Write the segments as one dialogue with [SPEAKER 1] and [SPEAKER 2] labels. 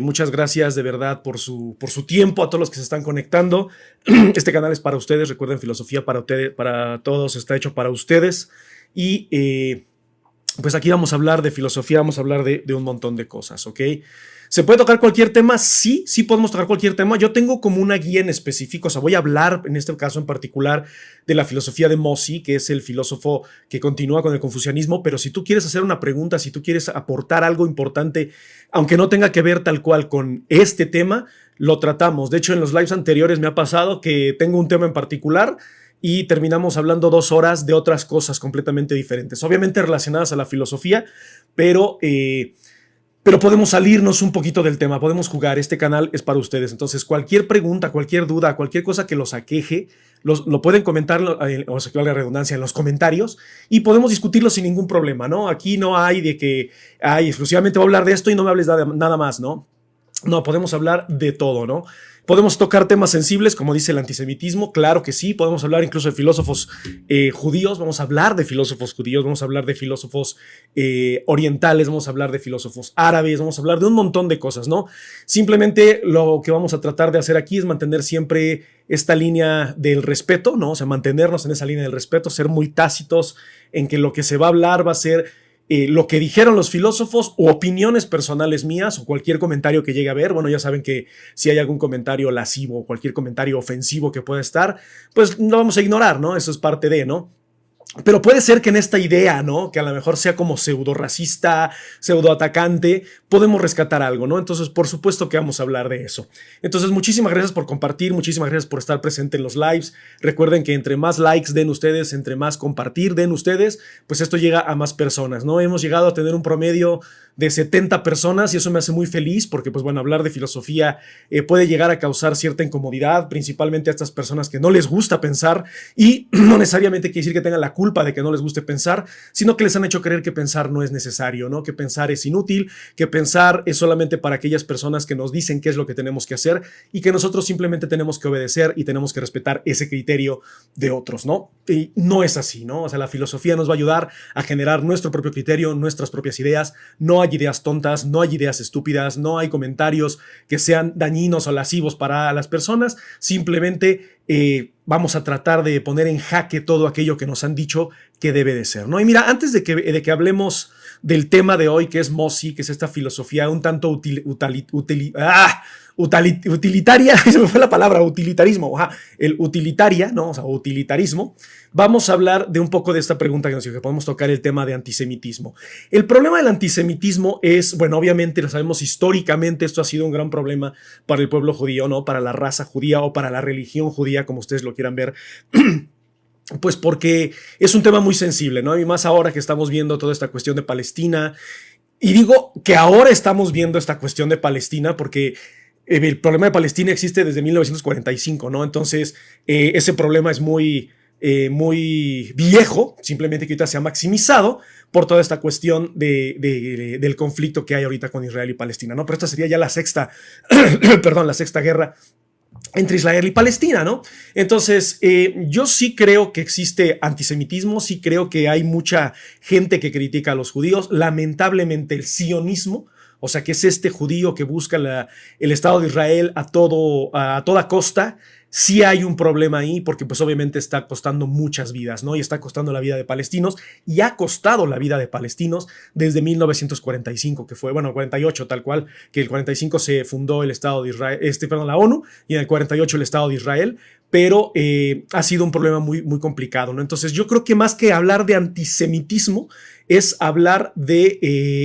[SPEAKER 1] Muchas gracias de verdad por su tiempo, a todos los que se están conectando. Este canal es para ustedes, recuerden, filosofía para ustedes, para todos, está hecho para ustedes. Y pues aquí vamos a hablar de filosofía, vamos a hablar de un montón de cosas, ¿ok? ¿Se puede tocar cualquier tema? Sí, sí podemos tocar cualquier tema. Yo tengo como una guía en específico, o sea, voy a hablar en este caso en particular de la filosofía de Mozi, que es el filósofo que continúa con el confucianismo, pero si tú quieres hacer una pregunta, si tú quieres aportar algo importante, aunque no tenga que ver tal cual con este tema, lo tratamos. De hecho, en los lives anteriores me ha pasado que tengo un tema en particular y terminamos hablando 2 horas de otras cosas completamente diferentes, obviamente relacionadas a la filosofía, pero podemos salirnos un poquito del tema, podemos jugar. Este canal es para ustedes, entonces cualquier pregunta, cualquier duda, cualquier cosa que los aqueje, lo pueden comentar, o sea, que valga la redundancia, en los comentarios, y podemos discutirlo sin ningún problema, ¿no? Aquí no hay de que, exclusivamente voy a hablar de esto y no me hables nada más, ¿no? No, podemos hablar de todo, ¿no? Podemos tocar temas sensibles, como dice el antisemitismo, claro que sí. Podemos hablar incluso de filósofos judíos, vamos a hablar de filósofos judíos, vamos a hablar de filósofos orientales, vamos a hablar de filósofos árabes, vamos a hablar de un montón de cosas, ¿no? Simplemente lo que vamos a tratar de hacer aquí es mantener siempre esta línea del respeto, ¿no? O sea, mantenernos en esa línea del respeto, ser muy tácitos en que lo que se va a hablar va a ser lo que dijeron los filósofos o opiniones personales mías o cualquier comentario que llegue a ver. Bueno, ya saben que si hay algún comentario lascivo o cualquier comentario ofensivo que pueda estar, pues lo vamos a ignorar, ¿no? Eso es parte de, ¿no? Pero puede ser que en esta idea, ¿no? Que a lo mejor sea como pseudo racista, pseudo atacante, podemos rescatar algo, ¿no? Entonces, por supuesto que vamos a hablar de eso. Entonces, muchísimas gracias por compartir, muchísimas gracias por estar presente en los lives. Recuerden que entre más likes den ustedes, entre más compartir den ustedes, pues esto llega a más personas, ¿no? Hemos llegado a tener un promedio de 70 personas y eso me hace muy feliz porque, pues bueno, hablar de filosofía puede llegar a causar cierta incomodidad, principalmente a estas personas que no les gusta pensar, y no necesariamente quiere decir que tengan la culpa de que no les guste pensar, sino que les han hecho creer que pensar no es necesario, ¿no? Que pensar es inútil, que pensar es solamente para aquellas personas que nos dicen qué es lo que tenemos que hacer y que nosotros simplemente tenemos que obedecer y tenemos que respetar ese criterio de otros, ¿no? Y no es así, ¿no? O sea, la filosofía nos va a ayudar a generar nuestro propio criterio, nuestras propias ideas. No hay ideas tontas, no hay ideas estúpidas, no hay comentarios que sean dañinos o lascivos para las personas. Simplemente vamos a tratar de poner en jaque todo aquello que nos han dicho que debe de ser, ¿no? Y mira, antes de que hablemos del tema de hoy, que es Mozi, que es esta filosofía un tanto utilitaria, se me fue la palabra, utilitarismo, el utilitaria, ¿no? O sea, utilitarismo. Vamos a hablar de un poco de esta pregunta que nos dijo, que podemos tocar el tema de antisemitismo. El problema del antisemitismo es, bueno, obviamente lo sabemos históricamente, esto ha sido un gran problema para el pueblo judío, ¿no? Para la raza judía o para la religión judía, como ustedes lo quieran ver. Pues porque es un tema muy sensible, ¿no? Y más ahora que estamos viendo toda esta cuestión de Palestina. Y digo que ahora estamos viendo esta cuestión de Palestina porque el problema de Palestina existe desde 1945, ¿no? Entonces, ese problema es muy viejo, simplemente que ahorita se ha maximizado por toda esta cuestión del conflicto que hay ahorita con Israel y Palestina, ¿no? Pero esta sería ya la sexta, perdón, la sexta guerra entre Israel y Palestina, ¿no? Entonces, yo sí creo que existe antisemitismo, sí creo que hay mucha gente que critica a los judíos. Lamentablemente, el sionismo, o sea, que es este judío que busca el Estado de Israel a toda costa, sí hay un problema ahí porque pues obviamente está costando muchas vidas, ¿no? Y está costando la vida de palestinos y ha costado la vida de palestinos desde 1945, que fue, bueno, 48 tal cual, que el 45 se fundó el Estado de Israel, la ONU, y en el 48 el Estado de Israel, pero ha sido un problema muy, muy complicado, ¿no? Entonces yo creo que más que hablar de antisemitismo es hablar de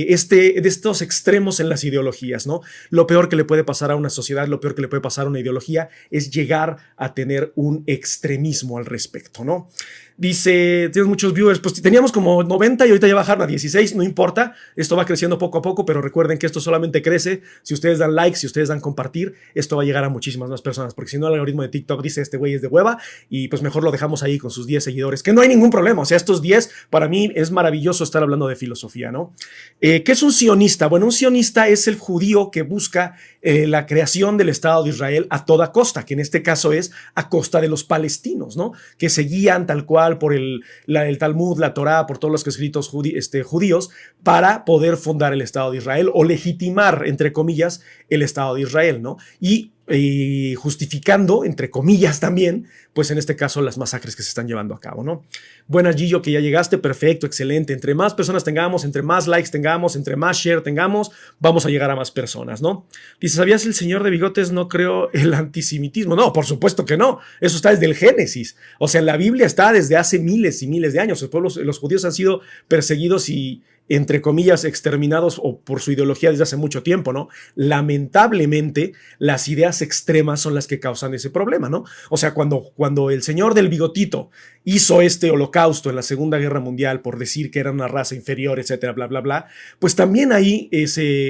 [SPEAKER 1] estos extremos en las ideologías, ¿no? Lo peor que le puede pasar a una sociedad, lo peor que le puede pasar a una ideología es llegar a tener un extremismo al respecto, ¿no? Dice, tienes muchos viewers, pues teníamos como 90 y ahorita ya bajaron a 16, no importa, esto va creciendo poco a poco, pero recuerden que esto solamente crece si ustedes dan like, si ustedes dan compartir, esto va a llegar a muchísimas más personas, porque si no el algoritmo de TikTok dice este güey es de hueva y pues mejor lo dejamos ahí con sus 10 seguidores, que no hay ningún problema, o sea, estos 10 para mí es maravilloso estar hablando de filosofía, ¿no? ¿Qué es un sionista? Bueno, un sionista es el judío que busca la creación del Estado de Israel a toda costa, que en este caso es a costa de los palestinos, ¿no? Que se guían tal cual espiritual, por el Talmud, la Torá, por todos los escritos judíos, para poder fundar el Estado de Israel o legitimar, entre comillas, el Estado de Israel, ¿no? Y justificando, entre comillas también, pues en este caso las masacres que se están llevando a cabo, ¿no? Buenas, Gillo, que ya llegaste, perfecto, excelente. Entre más personas tengamos, entre más likes tengamos, entre más share tengamos, vamos a llegar a más personas, ¿no? Dice, ¿sabías el señor de bigotes no creó el antisemitismo? No, por supuesto que no. Eso está desde el Génesis. O sea, en la Biblia está desde hace miles y miles de años. Los judíos han sido perseguidos y, entre comillas, exterminados o por su ideología desde hace mucho tiempo, ¿no? Lamentablemente, las ideas extremas son las que causan ese problema, ¿no? O sea, cuando el señor del bigotito hizo este holocausto en la Segunda Guerra Mundial por decir que era una raza inferior, etcétera, bla, bla, bla, pues también ahí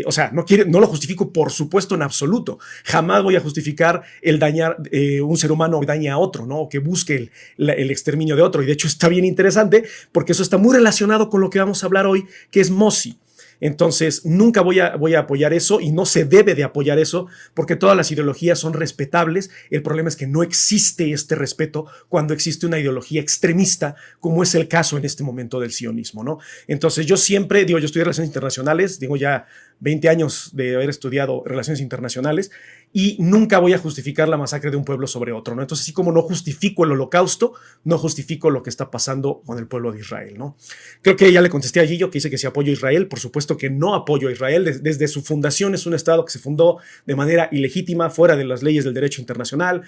[SPEAKER 1] o sea, no lo justifico, por supuesto, en absoluto. Jamás voy a justificar el dañar un ser humano que dañe a otro, ¿no? O que busque el exterminio de otro. Y de hecho está bien interesante porque eso está muy relacionado con lo que vamos a hablar hoy, que es Mozi. Entonces, nunca voy a apoyar eso y no se debe de apoyar eso porque todas las ideologías son respetables. El problema es que no existe este respeto cuando existe una ideología extremista, como es el caso en este momento del sionismo, ¿no? Entonces, yo siempre digo, yo estudié Relaciones Internacionales, digo ya 20 años de haber estudiado Relaciones Internacionales y nunca voy a justificar la masacre de un pueblo sobre otro, ¿no? Entonces, así como no justifico el holocausto, no justifico lo que está pasando con el pueblo de Israel, ¿no? Creo que ya le contesté a Gillo que dice que si apoyo a Israel, por supuesto que no apoyo a Israel. Desde su fundación es un estado que se fundó de manera ilegítima, fuera de las leyes del derecho internacional.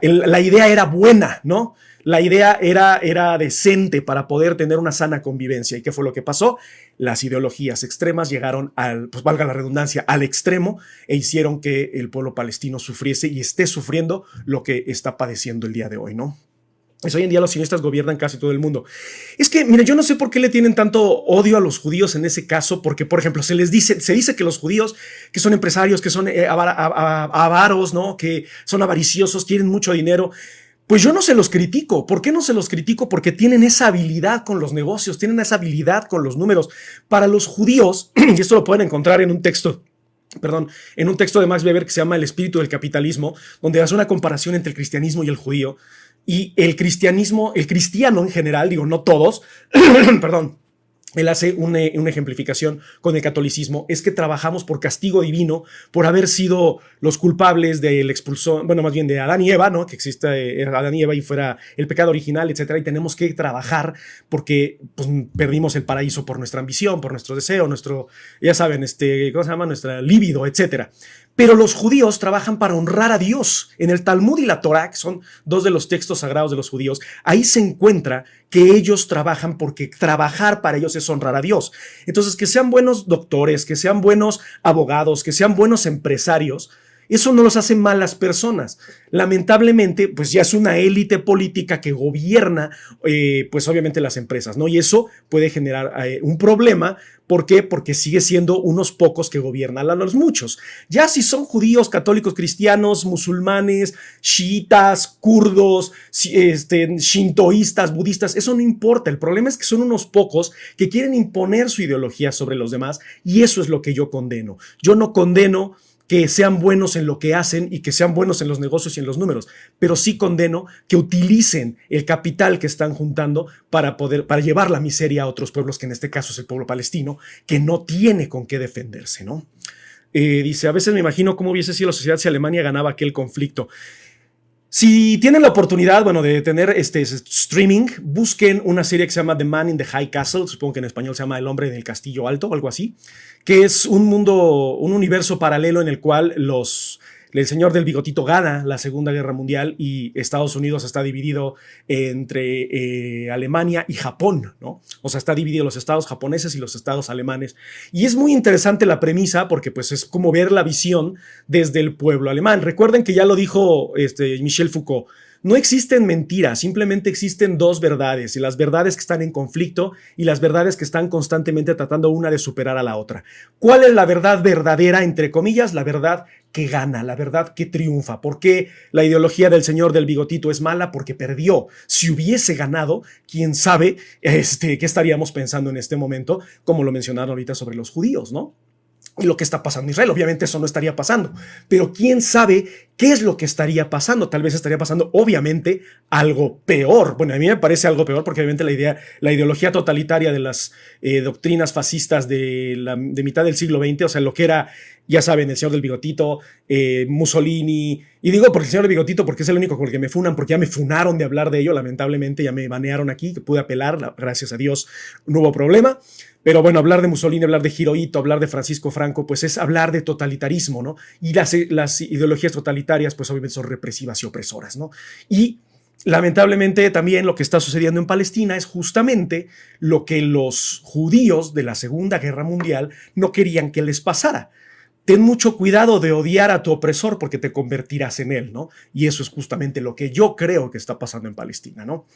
[SPEAKER 1] La idea era buena, ¿no? La idea era decente para poder tener una sana convivencia. ¿Y qué fue lo que pasó? Las ideologías extremas llegaron pues valga la redundancia, al extremo e hicieron que el pueblo palestino sufriese y esté sufriendo lo que está padeciendo el día de hoy, ¿no? Pues hoy en día los sionistas gobiernan casi todo el mundo. Es que, mira, yo no sé por qué le tienen tanto odio a los judíos en ese caso, porque, por ejemplo, se dice que los judíos, que son empresarios, que son avaros, ¿no? Que son avariciosos, quieren mucho dinero. Pues yo no se los critico. ¿Por qué no se los critico? Porque tienen esa habilidad con los negocios, tienen esa habilidad con los números. Para los judíos, y esto lo pueden encontrar en un texto de Max Weber que se llama El espíritu del capitalismo, donde hace una comparación entre el cristianismo y el judío. Y el cristiano en general, digo, no todos, perdón, él hace una ejemplificación con el catolicismo, es que trabajamos por castigo divino, por haber sido los culpables del expulsón, bueno, más bien de Adán y Eva, ¿no? Que exista Adán y Eva y fuera el pecado original, etcétera, y tenemos que trabajar porque pues, perdimos el paraíso por nuestra ambición, por nuestro deseo, ya saben, ¿cómo se llama? Nuestra libido, etcétera. Pero los judíos trabajan para honrar a Dios. En el Talmud y la Torá, que son dos de los textos sagrados de los judíos, ahí se encuentra que ellos trabajan porque trabajar para ellos es honrar a Dios. Entonces, que sean buenos doctores, que sean buenos abogados, que sean buenos empresarios, eso no los hace malas personas. Lamentablemente, pues ya es una élite política que gobierna, pues obviamente las empresas, ¿no? Y eso puede generar un problema. ¿Por qué? Porque sigue siendo unos pocos que gobiernan a los muchos. Ya si son judíos, católicos, cristianos, musulmanes, chiitas, kurdos, shintoístas, budistas, eso no importa. El problema es que son unos pocos que quieren imponer su ideología sobre los demás y eso es lo que yo condeno. Yo no condeno que sean buenos en lo que hacen y que sean buenos en los negocios y en los números, pero sí condeno que utilicen el capital que están juntando para llevar la miseria a otros pueblos, que en este caso es el pueblo palestino, que no tiene con qué defenderse, ¿no? Dice, a veces me imagino cómo hubiese sido la sociedad si Alemania ganaba aquel conflicto. Si tienen la oportunidad, bueno, de tener streaming, busquen una serie que se llama The Man in the High Castle, supongo que en español se llama El Hombre en el Castillo Alto o algo así, que es un universo paralelo en el cual el señor del bigotito gana la Segunda Guerra Mundial y Estados Unidos está dividido entre Alemania y Japón, ¿no? O sea, está dividido los estados japoneses y los estados alemanes. Y es muy interesante la premisa porque pues es como ver la visión desde el pueblo alemán. Recuerden que ya lo dijo Michel Foucault. No existen mentiras, simplemente existen dos verdades, y las verdades que están en conflicto y las verdades que están constantemente tratando una de superar a la otra. ¿Cuál es la verdad verdadera, entre comillas? La verdad que gana, la verdad que triunfa. ¿Por qué la ideología del señor del bigotito es mala? Porque perdió. Si hubiese ganado, quién sabe qué estaríamos pensando en este momento, como lo mencionaron ahorita sobre los judíos, ¿no? lo que está pasando en Israel. Obviamente eso no estaría pasando, pero quién sabe qué es lo que estaría pasando. Tal vez estaría pasando, obviamente, algo peor. Bueno, a mí me parece algo peor porque obviamente la ideología totalitaria de las doctrinas fascistas de mitad del siglo XX, o sea, lo que era, ya saben, el señor del bigotito, Mussolini, y digo por el señor del bigotito porque es el único con el que me funan, porque ya me funaron de hablar de ello, lamentablemente ya me banearon aquí, que pude apelar, gracias a Dios no hubo problema. Pero bueno, hablar de Mussolini, hablar de Hirohito, hablar de Francisco Franco, pues es hablar de totalitarismo, ¿no? Y las ideologías totalitarias, pues obviamente son represivas y opresoras, ¿no? Y lamentablemente también lo que está sucediendo en Palestina es justamente lo que los judíos de la Segunda Guerra Mundial no querían que les pasara. Ten mucho cuidado de odiar a tu opresor porque te convertirás en él, ¿no? Y eso es justamente lo que yo creo que está pasando en Palestina, ¿no?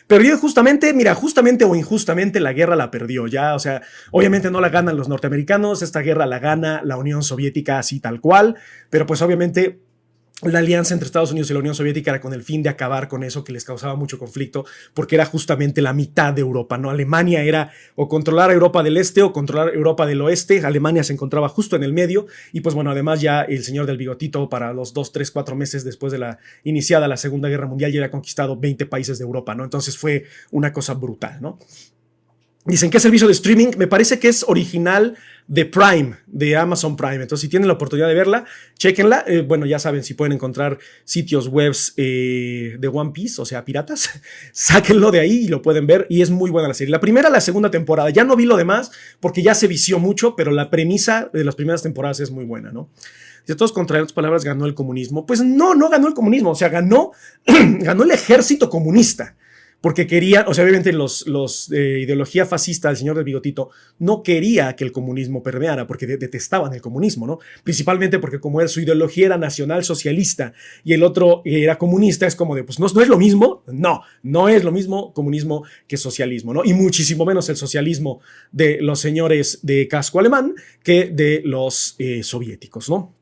[SPEAKER 1] Pero yo justamente, mira, justamente o injustamente la guerra la perdió ya, o sea, obviamente no la ganan los norteamericanos, esta guerra la gana la Unión Soviética así tal cual, pero pues obviamente la alianza entre Estados Unidos y la Unión Soviética era con el fin de acabar con eso que les causaba mucho conflicto, porque era justamente la mitad de Europa, ¿no? Alemania era o controlar Europa del Este o controlar Europa del Oeste, Alemania se encontraba justo en el medio, y pues bueno, además ya el señor del bigotito para los 2, 3, 4 meses después de la iniciada la Segunda Guerra Mundial ya había conquistado 20 países de Europa, ¿no? Entonces fue una cosa brutal, ¿no? Dicen que es servicio de streaming, me parece que es original de Prime, de Amazon Prime. Entonces, si tienen la oportunidad de verla, chéquenla. Bueno, ya saben, si pueden encontrar sitios webs de One Piece, o sea, piratas, sáquenlo de ahí y lo pueden ver. Y es muy buena la serie. La primera, la segunda temporada. Ya no vi lo demás porque ya se vició mucho, pero la premisa de las primeras temporadas es muy buena, ¿no? De todos contra otras palabras, ganó el comunismo. Pues no ganó el comunismo. O sea, ganó el ejército comunista. Porque querían, o sea, obviamente los ideología fascista del señor del bigotito no quería que el comunismo permeara, porque detestaban el comunismo, ¿no? Principalmente porque como su ideología era nacional socialista y el otro era comunista, es como de, pues no es lo mismo, no es lo mismo comunismo que socialismo, ¿no? Y muchísimo menos el socialismo de los señores de casco alemán que de los soviéticos, ¿no?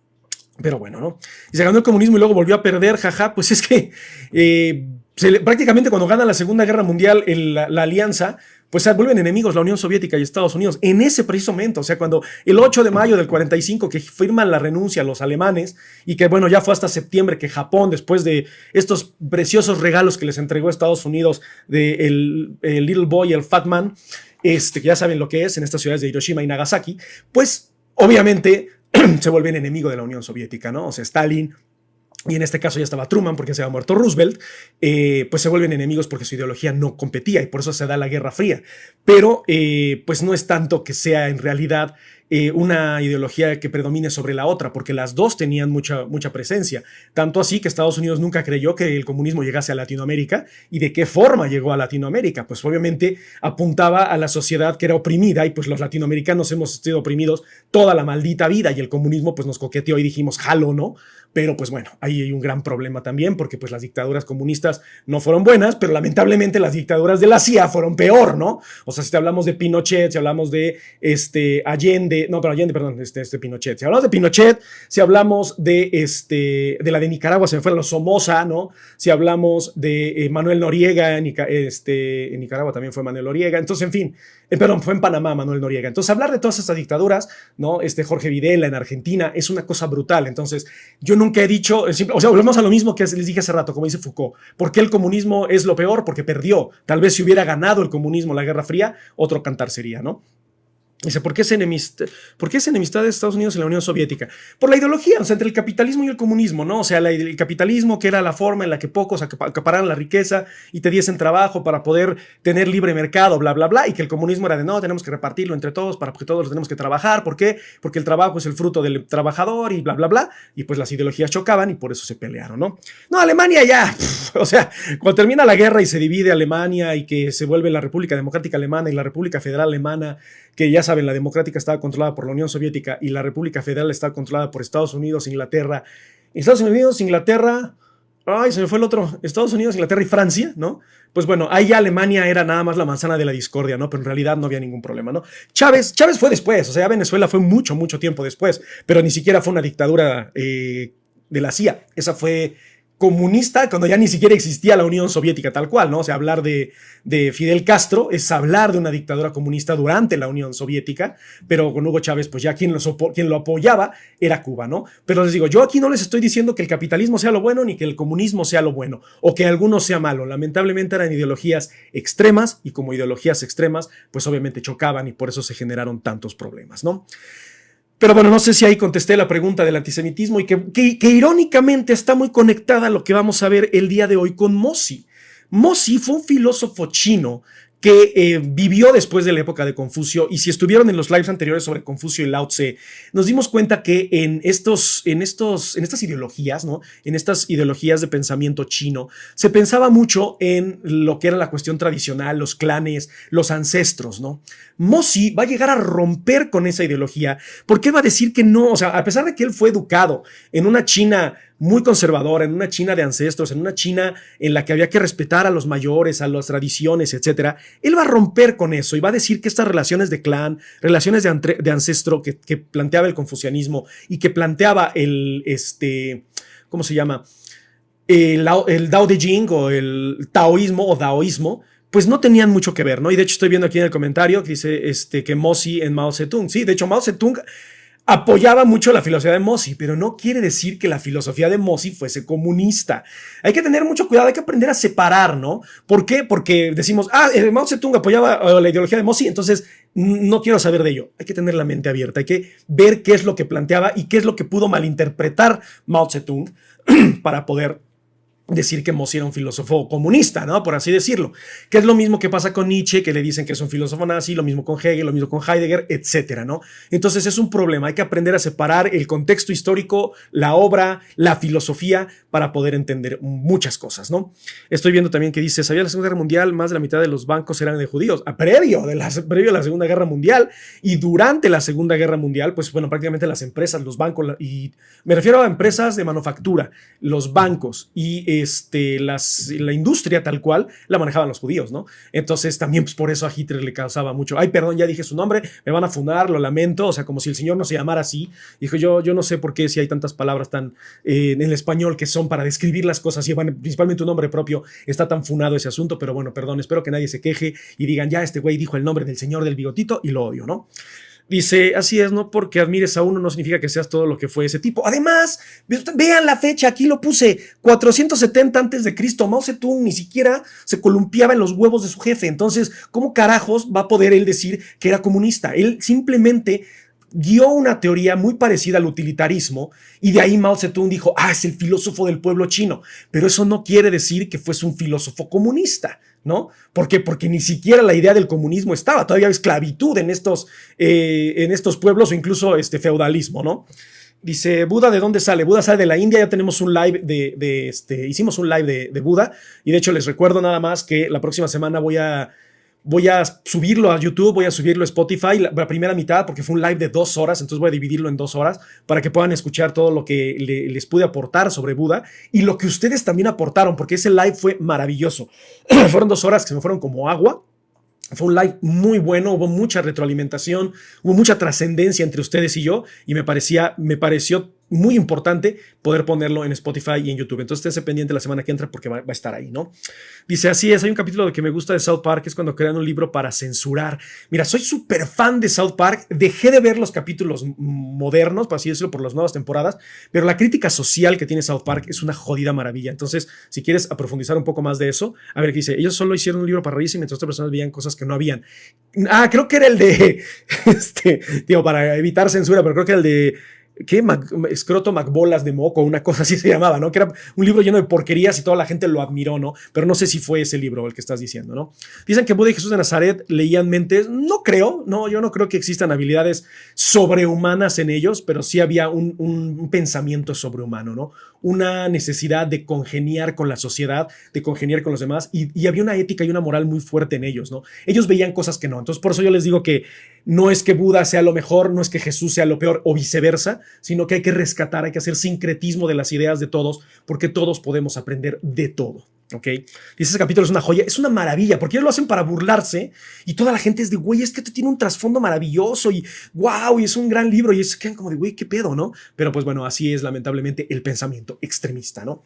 [SPEAKER 1] Pero bueno, ¿no? Y se ganó el comunismo y luego volvió a perder, jaja, pues es que prácticamente cuando gana la Segunda Guerra Mundial la alianza, pues se vuelven enemigos la Unión Soviética y Estados Unidos en ese preciso momento. O sea, cuando el 8 de mayo del 45 que firman la renuncia los alemanes y que bueno, ya fue hasta septiembre que Japón, después de estos preciosos regalos que les entregó Estados Unidos de el Little Boy, el Fat Man, que ya saben lo que es en estas ciudades de Hiroshima y Nagasaki, pues obviamente se vuelven enemigo de la Unión Soviética, ¿no? O sea, Stalin, y en este caso ya estaba Truman porque se había muerto Roosevelt, pues se vuelven enemigos porque su ideología no competía y por eso se da la Guerra Fría. Pero pues no es tanto que sea en realidad una ideología que predomine sobre la otra, porque las dos tenían mucha presencia. Tanto así que Estados Unidos nunca creyó que el comunismo llegase a Latinoamérica. ¿Y de qué forma llegó a Latinoamérica? Pues obviamente apuntaba a la sociedad que era oprimida y pues los latinoamericanos hemos sido oprimidos toda la maldita vida y el comunismo pues nos coqueteó y dijimos, jalo, ¿no? Pero pues bueno, ahí hay un gran problema también porque pues las dictaduras comunistas no fueron buenas, pero lamentablemente las dictaduras de la CIA fueron peor, ¿no? O sea, si te hablamos de Pinochet, si hablamos de Allende, perdón, Pinochet. Si hablamos de Pinochet, si hablamos de la de Nicaragua, se me fueron los Somoza, ¿no? Si hablamos de Manuel Noriega, en Nicaragua también fue Manuel Noriega. Entonces, en fin, perdón, fue en Panamá Manuel Noriega. Entonces, hablar de todas estas dictaduras, ¿no? Jorge Videla en Argentina, es una cosa brutal. Entonces, yo nunca he dicho, o sea, volvemos a lo mismo que les dije hace rato, como dice Foucault. ¿Por qué el comunismo es lo peor? Porque perdió. Tal vez si hubiera ganado el comunismo la Guerra Fría, otro cantar sería, ¿no? Dice, ¿por qué es enemistad de Estados Unidos y la Unión Soviética? Por la ideología, o sea, entre el capitalismo y el comunismo, ¿no? O sea, el capitalismo que era la forma en la que pocos acapararan la riqueza y te diesen trabajo para poder tener libre mercado, bla, bla, bla, y que el comunismo era de, no, tenemos que repartirlo entre todos porque todos tenemos que trabajar. ¿Por qué? Porque el trabajo es el fruto del trabajador y bla, bla, bla, y pues las ideologías chocaban y por eso se pelearon, ¿no? No, Alemania ya, o sea, cuando termina la guerra y se divide Alemania y que se vuelve la República Democrática Alemana y la República Federal Alemana, que ya saben, la democrática estaba controlada por la Unión Soviética y la República Federal estaba controlada por Estados Unidos, Inglaterra. Estados Unidos, Inglaterra, se me fue el otro, Estados Unidos, Inglaterra y Francia, ¿no? Pues bueno, ahí ya Alemania era nada más la manzana de la discordia, ¿no? Pero en realidad no había ningún problema, ¿no? Chávez fue después, o sea, Venezuela fue mucho tiempo después, pero ni siquiera fue una dictadura de la CIA. Esa fue comunista cuando ya ni siquiera existía la Unión Soviética tal cual, ¿no? O sea, hablar de Fidel Castro es hablar de una dictadura comunista durante la Unión Soviética, pero con Hugo Chávez, pues ya quien lo apoyaba era Cuba, ¿no? Pero les digo, yo aquí no les estoy diciendo que el capitalismo sea lo bueno ni que el comunismo sea lo bueno o que alguno sea malo. Lamentablemente eran ideologías extremas y como ideologías extremas, pues obviamente chocaban y por eso se generaron tantos problemas, ¿no? Pero bueno, no sé si ahí contesté la pregunta del antisemitismo y que irónicamente está muy conectada a lo que vamos a ver el día de hoy con Mozi. Mozi fue un filósofo chino que vivió después de la época de Confucio, y si estuvieron en los lives anteriores sobre Confucio y Lao Tse, nos dimos cuenta que en estas ideologías, ¿no? En estas ideologías de pensamiento chino, se pensaba mucho en lo que era la cuestión tradicional, los clanes, los ancestros, ¿no? Mozi va a llegar a romper con esa ideología, porque va a decir que no, o sea, a pesar de que él fue educado en una China muy conservadora, en una China de ancestros, en una China en la que había que respetar a los mayores, a las tradiciones, etcétera, él va a romper con eso y va a decir que estas relaciones de clan, relaciones de ancestro que planteaba el confucianismo y que planteaba ¿cómo se llama? El Dao de Jing o el taoísmo o daoísmo, pues no tenían mucho que ver, ¿no? Y de hecho estoy viendo aquí en el comentario que dice que Mozi en Mao Zedong. Sí, de hecho Mao Zedong apoyaba mucho la filosofía de Mozi, pero no quiere decir que la filosofía de Mozi fuese comunista. Hay que tener mucho cuidado, hay que aprender a separar, ¿no? ¿Por qué? Porque decimos, Mao Zedong apoyaba la ideología de Mozi, entonces no quiero saber de ello. Hay que tener la mente abierta, hay que ver qué es lo que planteaba y qué es lo que pudo malinterpretar Mao Zedong para poder decir que Mozi era un filósofo comunista, ¿no? Por así decirlo. Que es lo mismo que pasa con Nietzsche, que le dicen que es un filósofo nazi, lo mismo con Hegel, lo mismo con Heidegger, etcétera, ¿no? Entonces es un problema. Hay que aprender a separar el contexto histórico, la obra, la filosofía, para poder entender muchas cosas, ¿no? Estoy viendo también que dice, ¿sabía la Segunda Guerra Mundial? Más de la mitad de los bancos eran de judíos. Previo a la Segunda Guerra Mundial y durante la Segunda Guerra Mundial, pues bueno, prácticamente las empresas, los bancos, y me refiero a empresas de manufactura, los bancos y la industria tal cual la manejaban los judíos, ¿no? Entonces también pues, por eso a Hitler le causaba mucho, ay, perdón, ya dije su nombre, me van a fundar, lo lamento, o sea, como si el señor no se llamara así. Dijo, yo no sé por qué si hay tantas palabras tan en el español que son para describir las cosas, y bueno, principalmente un nombre propio, está tan funado ese asunto, pero bueno, perdón, espero que nadie se queje y digan, ya, este güey dijo el nombre del señor del bigotito y lo odio, ¿no? Dice, así es, no porque admires a uno no significa que seas todo lo que fue ese tipo. Además, vean la fecha, aquí lo puse, 470 antes de Cristo. Mao Zedong ni siquiera se columpiaba en los huevos de su jefe. Entonces, ¿cómo carajos va a poder él decir que era comunista? Él simplemente guió una teoría muy parecida al utilitarismo y de ahí Mao Zedong dijo, es el filósofo del pueblo chino, pero eso no quiere decir que fuese un filósofo comunista, ¿no? ¿Por qué? Porque ni siquiera la idea del comunismo estaba, todavía había esclavitud en estos pueblos o incluso feudalismo, ¿no? Dice, ¿Buda de dónde sale? Buda sale de la India, ya tenemos un live hicimos un live de Buda y de hecho les recuerdo nada más que la próxima semana voy a subirlo a YouTube, voy a subirlo a Spotify, la primera mitad, porque fue un live de 2 horas, entonces voy a dividirlo en 2 horas para que puedan escuchar todo lo que les pude aportar sobre Buda y lo que ustedes también aportaron, porque ese live fue maravilloso. Fueron 2 horas que se me fueron como agua. Fue un live muy bueno, hubo mucha retroalimentación, hubo mucha trascendencia entre ustedes y yo, y me pareció muy importante poder ponerlo en Spotify y en YouTube. Entonces esténse pendiente la semana que entra porque va a estar ahí, ¿no? Dice, así es, hay un capítulo que me gusta de South Park, es cuando crean un libro para censurar. Mira, soy súper fan de South Park, dejé de ver los capítulos modernos, por así decirlo, por las nuevas temporadas, pero la crítica social que tiene South Park es una jodida maravilla. Entonces, si quieres profundizar un poco más de eso, a ver qué dice, ellos solo hicieron un libro para reírse mientras otras personas veían cosas que no habían. Creo que era el de, digo, para evitar censura, pero creo que era el de ¿qué? Escroto Macbolas de Moco, una cosa así se llamaba, ¿no? Que era un libro lleno de porquerías y toda la gente lo admiró, ¿no? Pero no sé si fue ese libro el que estás diciendo, ¿no? Dicen que Buda y Jesús de Nazaret leían mentes. No creo, no, yo no creo que existan habilidades sobrehumanas en ellos, pero sí había un pensamiento sobrehumano, ¿no? Una necesidad de congeniar con la sociedad, de congeniar con los demás, y había una ética y una moral muy fuerte en ellos, ¿no? Ellos veían cosas que no. Entonces, por eso yo les digo que no es que Buda sea lo mejor, no es que Jesús sea lo peor o viceversa, sino que hay que rescatar, hay que hacer sincretismo de las ideas de todos, porque todos podemos aprender de todo, ¿ok? Y ese capítulo es una joya, es una maravilla, porque ellos lo hacen para burlarse y toda la gente es de, güey, es que esto tiene un trasfondo maravilloso y wow, y es un gran libro y es como de, güey, qué pedo, ¿no? Pero pues bueno, así es lamentablemente el pensamiento extremista, ¿no?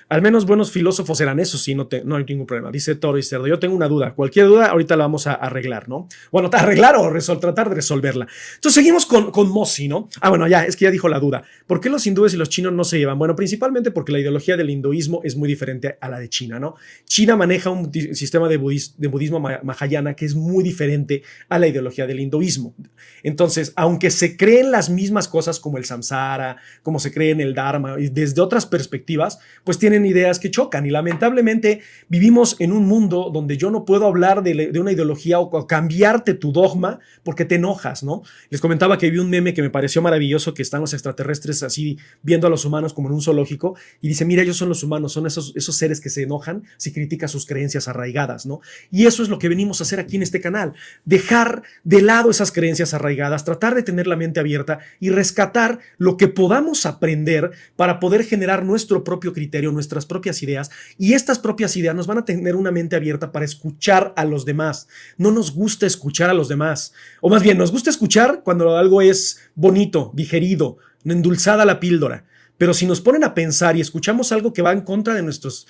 [SPEAKER 1] Al menos buenos filósofos eran, eso sí, no hay ningún problema. Dice Toro y Cerdo, yo tengo una duda. Cualquier duda, ahorita la vamos a arreglar, ¿no? Bueno, arreglar o tratar de resolverla. Entonces seguimos con Mozi, ¿no? Bueno, ya, es que ya dijo la duda. ¿Por qué los hindúes y los chinos no se llevan? Bueno, principalmente porque la ideología del hinduismo es muy diferente a la de China, ¿no? China maneja un sistema de budismo mahayana que es muy diferente a la ideología del hinduismo. Entonces, aunque se creen las mismas cosas como el samsara, como se cree en el dharma, y desde otras perspectivas, pues tienen ideas que chocan y lamentablemente vivimos en un mundo donde yo no puedo hablar de una ideología o cambiarte tu dogma porque te enojas, ¿no? Les comentaba que vi un meme que me pareció maravilloso, que están los extraterrestres así viendo a los humanos como en un zoológico y dice, mira, ellos son los humanos, son esos seres que se enojan si criticas sus creencias arraigadas, ¿no? Y eso es lo que venimos a hacer aquí en este canal, dejar de lado esas creencias arraigadas, tratar de tener la mente abierta y rescatar lo que podamos aprender para poder generar nuestro propio criterio, nuestras propias ideas, y estas propias ideas nos van a tener una mente abierta para escuchar a los demás. No nos gusta escuchar a los demás, o más bien nos gusta escuchar cuando algo es bonito, digerido, endulzada la píldora. Pero si nos ponen a pensar y escuchamos algo que va en contra de nuestros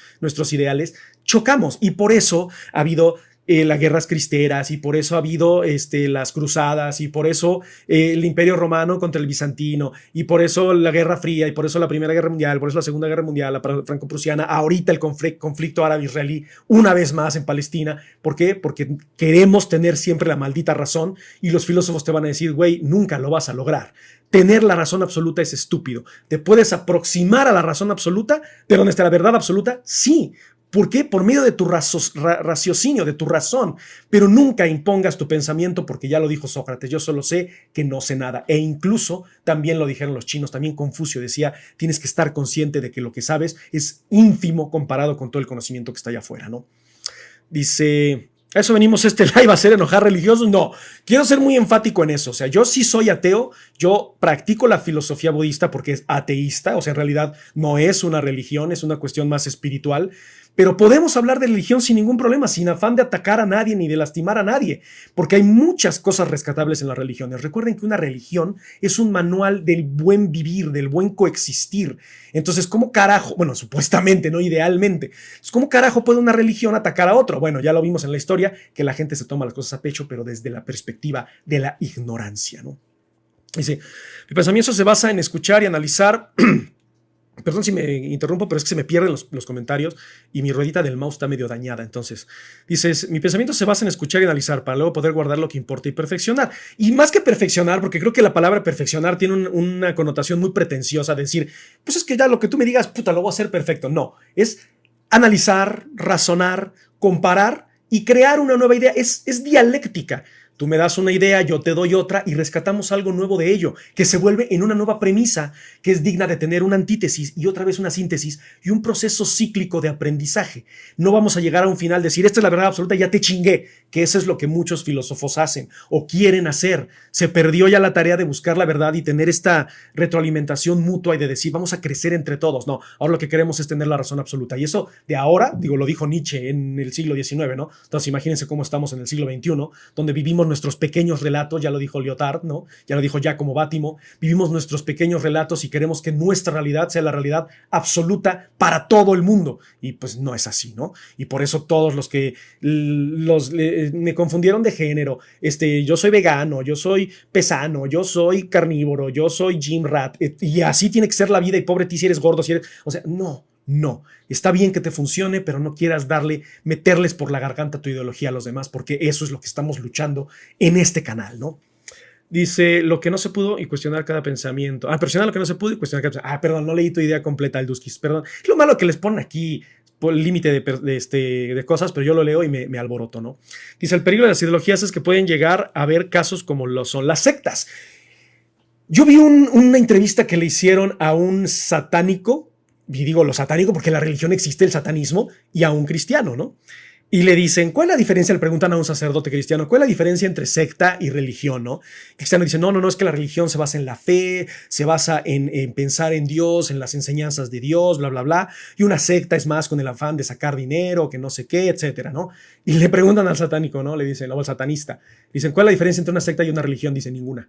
[SPEAKER 1] ideales, chocamos. Y por eso ha habido las guerras cristeras, y por eso ha habido las cruzadas, y por eso el Imperio Romano contra el Bizantino, y por eso la Guerra Fría, y por eso la Primera Guerra Mundial, por eso la Segunda Guerra Mundial, la franco-prusiana, ahorita el conflicto árabe-israelí, una vez más en Palestina. ¿Por qué? Porque queremos tener siempre la maldita razón, y los filósofos te van a decir, güey, nunca lo vas a lograr. Tener la razón absoluta es estúpido. ¿Te puedes aproximar a la razón absoluta? ¿Pero donde está la verdad absoluta? Sí. ¿Por qué? Por medio de tu raciocinio, de tu razón, pero nunca impongas tu pensamiento, porque ya lo dijo Sócrates, yo solo sé que no sé nada, e incluso también lo dijeron los chinos, también Confucio decía, tienes que estar consciente de que lo que sabes es ínfimo comparado con todo el conocimiento que está allá afuera, ¿no? Dice, ¿a eso venimos live a hacer enojar religiosos? No, quiero ser muy enfático en eso. O sea, yo sí soy ateo, yo practico la filosofía budista porque es ateísta, o sea, en realidad no es una religión, es una cuestión más espiritual, pero podemos hablar de religión sin ningún problema, sin afán de atacar a nadie ni de lastimar a nadie, porque hay muchas cosas rescatables en las religiones. Recuerden que una religión es un manual del buen vivir, del buen coexistir. Entonces, ¿cómo carajo? Bueno, supuestamente, no idealmente. Entonces, ¿cómo carajo puede una religión atacar a otro? Bueno, ya lo vimos en la historia, que la gente se toma las cosas a pecho, pero desde la perspectiva de la ignorancia, ¿no? Dice, mi pensamiento se basa en escuchar y analizar. Perdón si me interrumpo, pero es que se me pierden los comentarios y mi ruedita del mouse está medio dañada. Entonces, dices, mi pensamiento se basa en escuchar y analizar para luego poder guardar lo que importa y perfeccionar. Y más que perfeccionar, porque creo que la palabra perfeccionar tiene una connotación muy pretenciosa, de decir, pues es que ya lo que tú me digas, puta, lo voy a hacer perfecto. No, es analizar, razonar, comparar y crear una nueva idea. Es dialéctica. Tú me das una idea, yo te doy otra y rescatamos algo nuevo de ello, que se vuelve en una nueva premisa que es digna de tener una antítesis y otra vez una síntesis y un proceso cíclico de aprendizaje. No vamos a llegar a un final, decir, esta es la verdad absoluta, ya te chingué, que eso es lo que muchos filósofos hacen o quieren hacer. Se perdió ya la tarea de buscar la verdad y tener esta retroalimentación mutua y de decir, vamos a crecer entre todos. No, ahora lo que queremos es tener la razón absoluta. Y eso de ahora, digo, lo dijo Nietzsche en el siglo XIX, ¿no? Entonces imagínense cómo estamos en el siglo XXI, donde vivimos nuestros pequeños relatos, ya lo dijo Lyotard, ¿no? Ya lo dijo Giacomo Bátimo, vivimos nuestros pequeños relatos y queremos que nuestra realidad sea la realidad absoluta para todo el mundo. Y pues no es así, ¿no? Y por eso todos los que me confundieron de género, yo soy vegano, yo soy pesano, yo soy carnívoro, yo soy gym rat, y así tiene que ser la vida y pobre ti si eres gordo, si eres, o sea, no, está bien que te funcione, pero no quieras meterles por la garganta tu ideología a los demás, porque eso es lo que estamos luchando en este canal, ¿no? Dice, lo que no se pudo y cuestionar cada pensamiento. Cuestionar lo que no se pudo y cuestionar cada pensamiento. Perdón, no leí tu idea completa, Alduskis, perdón. Es lo malo que les ponen aquí por el límite de cosas, pero yo lo leo y me alboroto, ¿no? Dice, el peligro de las ideologías es que pueden llegar a haber casos como lo son las sectas. Yo vi una entrevista que le hicieron a un satánico, y digo lo satánico porque en la religión existe el satanismo, y a un cristiano, ¿no? Y le dicen, ¿cuál es la diferencia? Le preguntan a un sacerdote cristiano, ¿cuál es la diferencia entre secta y religión, no? El cristiano dice, no, es que la religión se basa en la fe, se basa en pensar en Dios, en las enseñanzas de Dios, bla, bla, bla. Y una secta es más con el afán de sacar dinero, que no sé qué, etcétera, ¿no? Y le preguntan al satánico, ¿no? Le dicen, o al satanista, dicen, ¿cuál es la diferencia entre una secta y una religión? Dice, ninguna.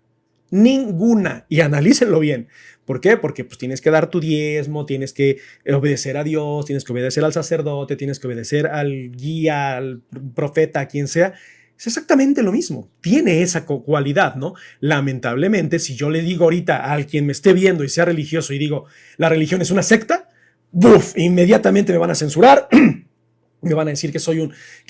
[SPEAKER 1] Ninguna. Y analícenlo bien. ¿Por qué? Porque pues tienes que dar tu diezmo, tienes que obedecer a Dios, tienes que obedecer al sacerdote, tienes que obedecer al guía, al profeta, a quien sea. Es exactamente lo mismo. Tiene esa cualidad, ¿no? Lamentablemente, si yo le digo ahorita a quien me esté viendo y sea religioso y digo, la religión es una secta, ¡buf! Inmediatamente me van a censurar. Me van a decir que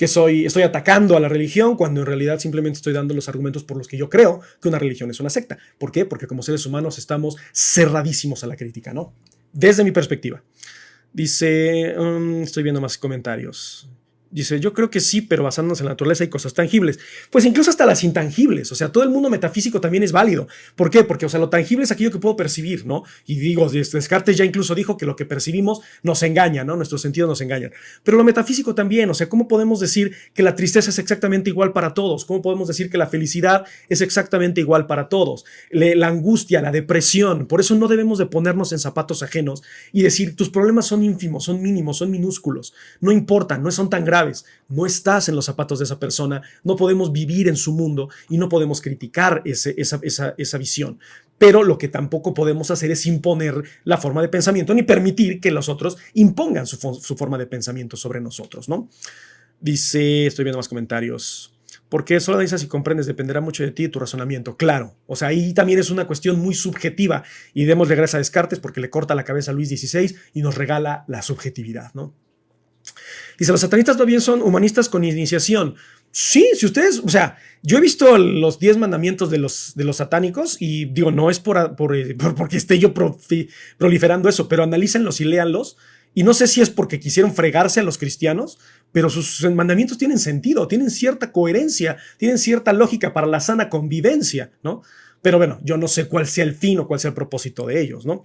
[SPEAKER 1] estoy atacando a la religión, cuando en realidad simplemente estoy dando los argumentos por los que yo creo que una religión es una secta. ¿Por qué? Porque como seres humanos estamos cerradísimos a la crítica, ¿no? Desde mi perspectiva. Dice, estoy viendo más comentarios. Dice, yo creo que sí, pero basándonos en la naturaleza hay cosas tangibles. Pues incluso hasta las intangibles. O sea, todo el mundo metafísico también es válido. ¿Por qué? Porque, o sea, lo tangible es aquello que puedo percibir, ¿no? Y digo, Descartes ya incluso dijo que lo que percibimos nos engaña, ¿no? Nuestros sentidos nos engañan. Pero lo metafísico también. O sea, ¿cómo podemos decir que la tristeza es exactamente igual para todos? ¿Cómo podemos decir que la felicidad es exactamente igual para todos? La angustia, la depresión. Por eso no debemos de ponernos en zapatos ajenos y decir, tus problemas son ínfimos, son mínimos, son minúsculos. No importan, no son tan graves. No estás en los zapatos de esa persona, no podemos vivir en su mundo y no podemos criticar esa visión. Pero lo que tampoco podemos hacer es imponer la forma de pensamiento ni permitir que los otros impongan su forma de pensamiento sobre nosotros, ¿no? Dice, estoy viendo más comentarios. Porque solo analizas y comprendes, dependerá mucho de ti y tu razonamiento. Claro, o sea, ahí también es una cuestión muy subjetiva. Y démosle gracias a Descartes porque le corta la cabeza a Luis XVI y nos regala la subjetividad, ¿no? Dice, los satanistas también son humanistas con iniciación. Sí, si ustedes, o sea, yo he visto los 10 mandamientos de los satánicos y digo, no es porque esté yo proliferando eso, pero analícenlos y léanlos. Y no sé si es porque quisieron fregarse a los cristianos, pero sus mandamientos tienen sentido, tienen cierta coherencia, tienen cierta lógica para la sana convivencia, ¿no? Pero bueno, yo no sé cuál sea el fin o cuál sea el propósito de ellos, ¿no?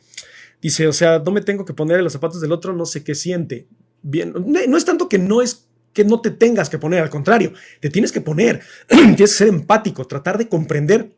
[SPEAKER 1] Dice, o sea, no me tengo que poner en los zapatos del otro, no sé qué siente. Bien, no es tanto que no te tengas que poner, al contrario, te tienes que poner, tienes que ser empático, tratar de comprender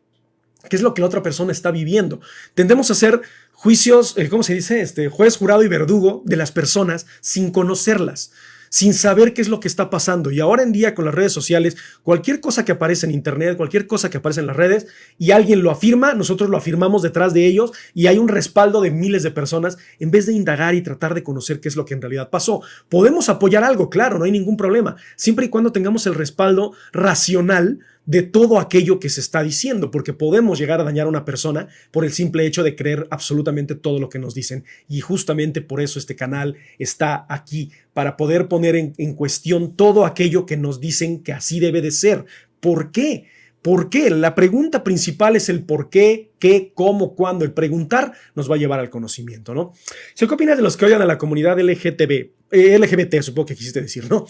[SPEAKER 1] qué es lo que la otra persona está viviendo. Tendemos a hacer juicios, ¿cómo se dice? Juez, jurado y verdugo de las personas sin conocerlas, sin saber qué es lo que está pasando. Y ahora en día con las redes sociales, cualquier cosa que aparece en internet, cualquier cosa que aparece en las redes y alguien lo afirma, nosotros lo afirmamos detrás de ellos y hay un respaldo de miles de personas en vez de indagar y tratar de conocer qué es lo que en realidad pasó. Podemos apoyar algo, claro, no hay ningún problema, siempre y cuando tengamos el respaldo racional de todo aquello que se está diciendo, porque podemos llegar a dañar a una persona por el simple hecho de creer absolutamente todo lo que nos dicen. Y justamente por eso este canal está aquí, para poder poner en cuestión todo aquello que nos dicen que así debe de ser. ¿Por qué? ¿Por qué? La pregunta principal es el por qué, qué, cómo, cuándo. El preguntar nos va a llevar al conocimiento, ¿no? ¿Qué opinas de los que odian a la comunidad LGBT, supongo que quisiste decir, ¿no?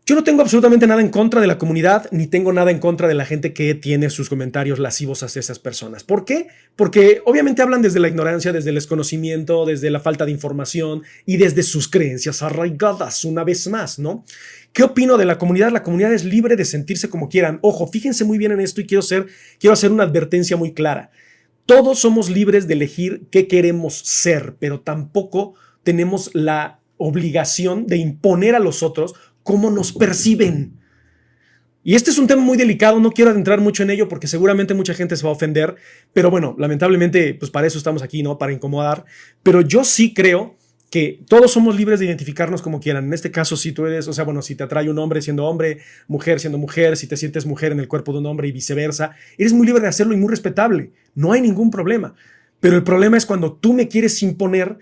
[SPEAKER 1] Yo no tengo absolutamente nada en contra de la comunidad, ni tengo nada en contra de la gente que tiene sus comentarios lascivos hacia esas personas. ¿Por qué? Porque obviamente hablan desde la ignorancia, desde el desconocimiento, desde la falta de información y desde sus creencias arraigadas, una vez más, ¿no? ¿Qué opino de la comunidad? La comunidad es libre de sentirse como quieran. Ojo, fíjense muy bien en esto y quiero hacer una advertencia muy clara. Todos somos libres de elegir qué queremos ser, pero tampoco tenemos la obligación de imponer a los otros cómo nos perciben. Y este es un tema muy delicado, no quiero adentrar mucho en ello porque seguramente mucha gente se va a ofender, pero bueno, lamentablemente, pues para eso estamos aquí, ¿no? Para incomodar. Pero yo sí creo que todos somos libres de identificarnos como quieran. En este caso, si tú eres, o sea, bueno, si te atrae un hombre siendo hombre, mujer siendo mujer, si te sientes mujer en el cuerpo de un hombre y viceversa, eres muy libre de hacerlo y muy respetable. No hay ningún problema. Pero el problema es cuando tú me quieres imponer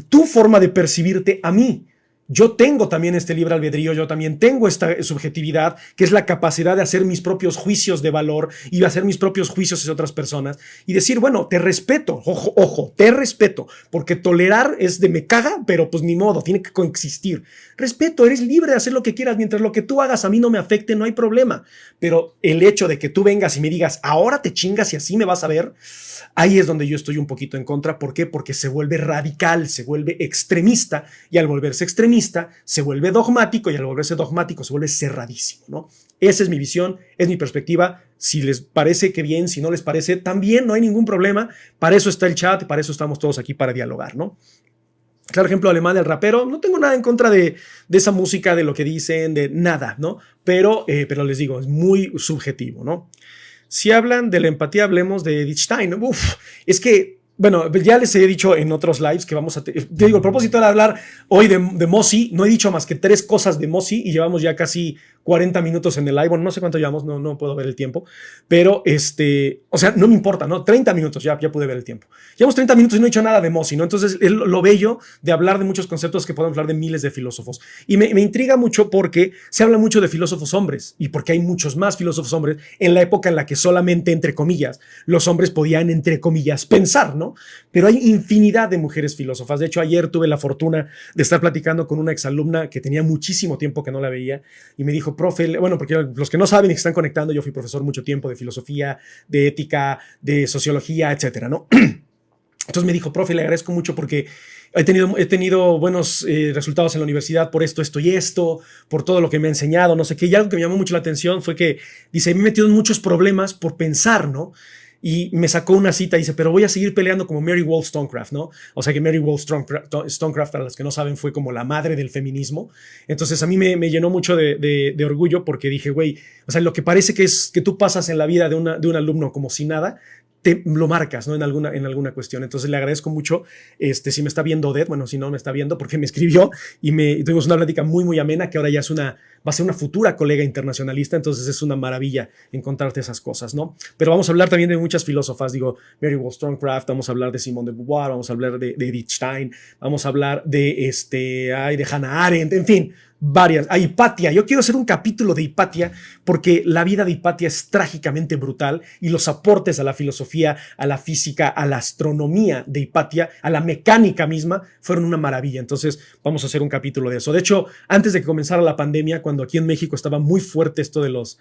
[SPEAKER 1] tu forma de percibirte a mí. Yo tengo también este libre albedrío, yo también tengo esta subjetividad, que es la capacidad de hacer mis propios juicios de valor y hacer mis propios juicios hacia otras personas y decir, bueno, te respeto, ojo, te respeto, porque tolerar es de me caga, pero pues ni modo, tiene que coexistir. Respeto, eres libre de hacer lo que quieras, mientras lo que tú hagas a mí no me afecte, no hay problema. Pero el hecho de que tú vengas y me digas, ahora te chingas y así me vas a ver, ahí es donde yo estoy un poquito en contra. ¿Por qué? Porque se vuelve radical, se vuelve extremista y al volverse extremista se vuelve dogmático y al volverse dogmático se vuelve cerradísimo, ¿no? Esa es mi visión, es mi perspectiva. Si les parece que bien, si no les parece, también no hay ningún problema. Para eso está el chat, para eso estamos todos aquí para dialogar, ¿no? Claro ejemplo alemán del rapero, no tengo nada en contra de esa música, de lo que dicen, de nada, ¿no? Pero les digo, es muy subjetivo, ¿no? Si hablan de la empatía, hablemos de Edith Stein. Uf, es que, bueno, ya les he dicho en otros lives que vamos a... Te digo, el propósito era hablar hoy de Mozi. No he dicho más que 3 cosas de Mozi y llevamos ya casi 40 minutos en el live. Bueno, no sé cuánto llevamos, no puedo ver el tiempo. Pero, o sea, no me importa, ¿no? 30 minutos, ya pude ver el tiempo. Llevamos 30 minutos y no he dicho nada de Mozi, ¿no? Entonces, lo bello de hablar de muchos conceptos que podemos hablar de miles de filósofos. Y me intriga mucho porque se habla mucho de filósofos hombres y porque hay muchos más filósofos hombres en la época en la que solamente, entre comillas, los hombres podían, entre comillas, pensar, ¿no? Pero hay infinidad de mujeres filósofas. De hecho, ayer tuve la fortuna de estar platicando con una exalumna que tenía muchísimo tiempo que no la veía y me dijo, profe, bueno, porque los que no saben y que están conectando, yo fui profesor mucho tiempo de filosofía, de ética, de sociología, etcétera, ¿no? Entonces me dijo, profe, le agradezco mucho porque he tenido buenos resultados en la universidad por esto y esto, por todo lo que me ha enseñado, no sé qué. Y algo que me llamó mucho la atención fue que, dice, me he metido en muchos problemas por pensar, ¿no? Y me sacó una cita y dice, pero voy a seguir peleando como Mary Wollstonecraft, ¿no? O sea que Mary Wollstonecraft, para los que no saben, fue como la madre del feminismo. Entonces a mí me llenó mucho de orgullo porque dije, güey, o sea, lo que parece que es que tú pasas en la vida de un alumno como si nada, te lo marcas, ¿no? En alguna cuestión. Entonces le agradezco mucho, si me está viendo Odette, bueno, si no me está viendo, porque me escribió y tuvimos una plática muy, muy amena, que ahora ya va a ser una futura colega internacionalista, entonces es una maravilla encontrarte esas cosas, ¿no? Pero vamos a hablar también de muchas filósofas, digo, Mary Wollstonecraft, vamos a hablar de Simone de Beauvoir, vamos a hablar de Edith Stein, vamos a hablar de Hannah Arendt, en fin, varias. A Hipatia, yo quiero hacer un capítulo de Hipatia porque la vida de Hipatia es trágicamente brutal y los aportes a la filosofía, a la física, a la astronomía de Hipatia, a la mecánica misma, fueron una maravilla. Entonces vamos a hacer un capítulo de eso. De hecho, antes de que comenzara la pandemia, cuando aquí en México estaba muy fuerte esto de los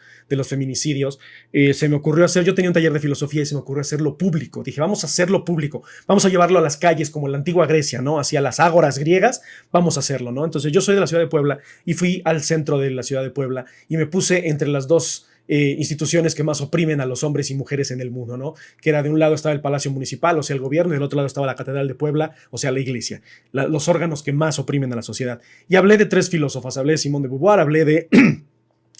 [SPEAKER 1] feminicidios, se me ocurrió yo tenía un taller de filosofía y se me ocurrió hacerlo público. Dije, vamos a hacerlo público, vamos a llevarlo a las calles como en la antigua Grecia, ¿no? Hacia las ágoras griegas, vamos a hacerlo, ¿no? Entonces yo soy de la ciudad de Puebla y fui al centro de la ciudad de Puebla y me puse entre las dos instituciones que más oprimen a los hombres y mujeres en el mundo, ¿no? Que era, de un lado estaba el Palacio Municipal, o sea, el gobierno, y del otro lado estaba la Catedral de Puebla, o sea, la iglesia, los órganos que más oprimen a la sociedad. Y hablé de 3 filósofas, hablé de Simone de Beauvoir, hablé de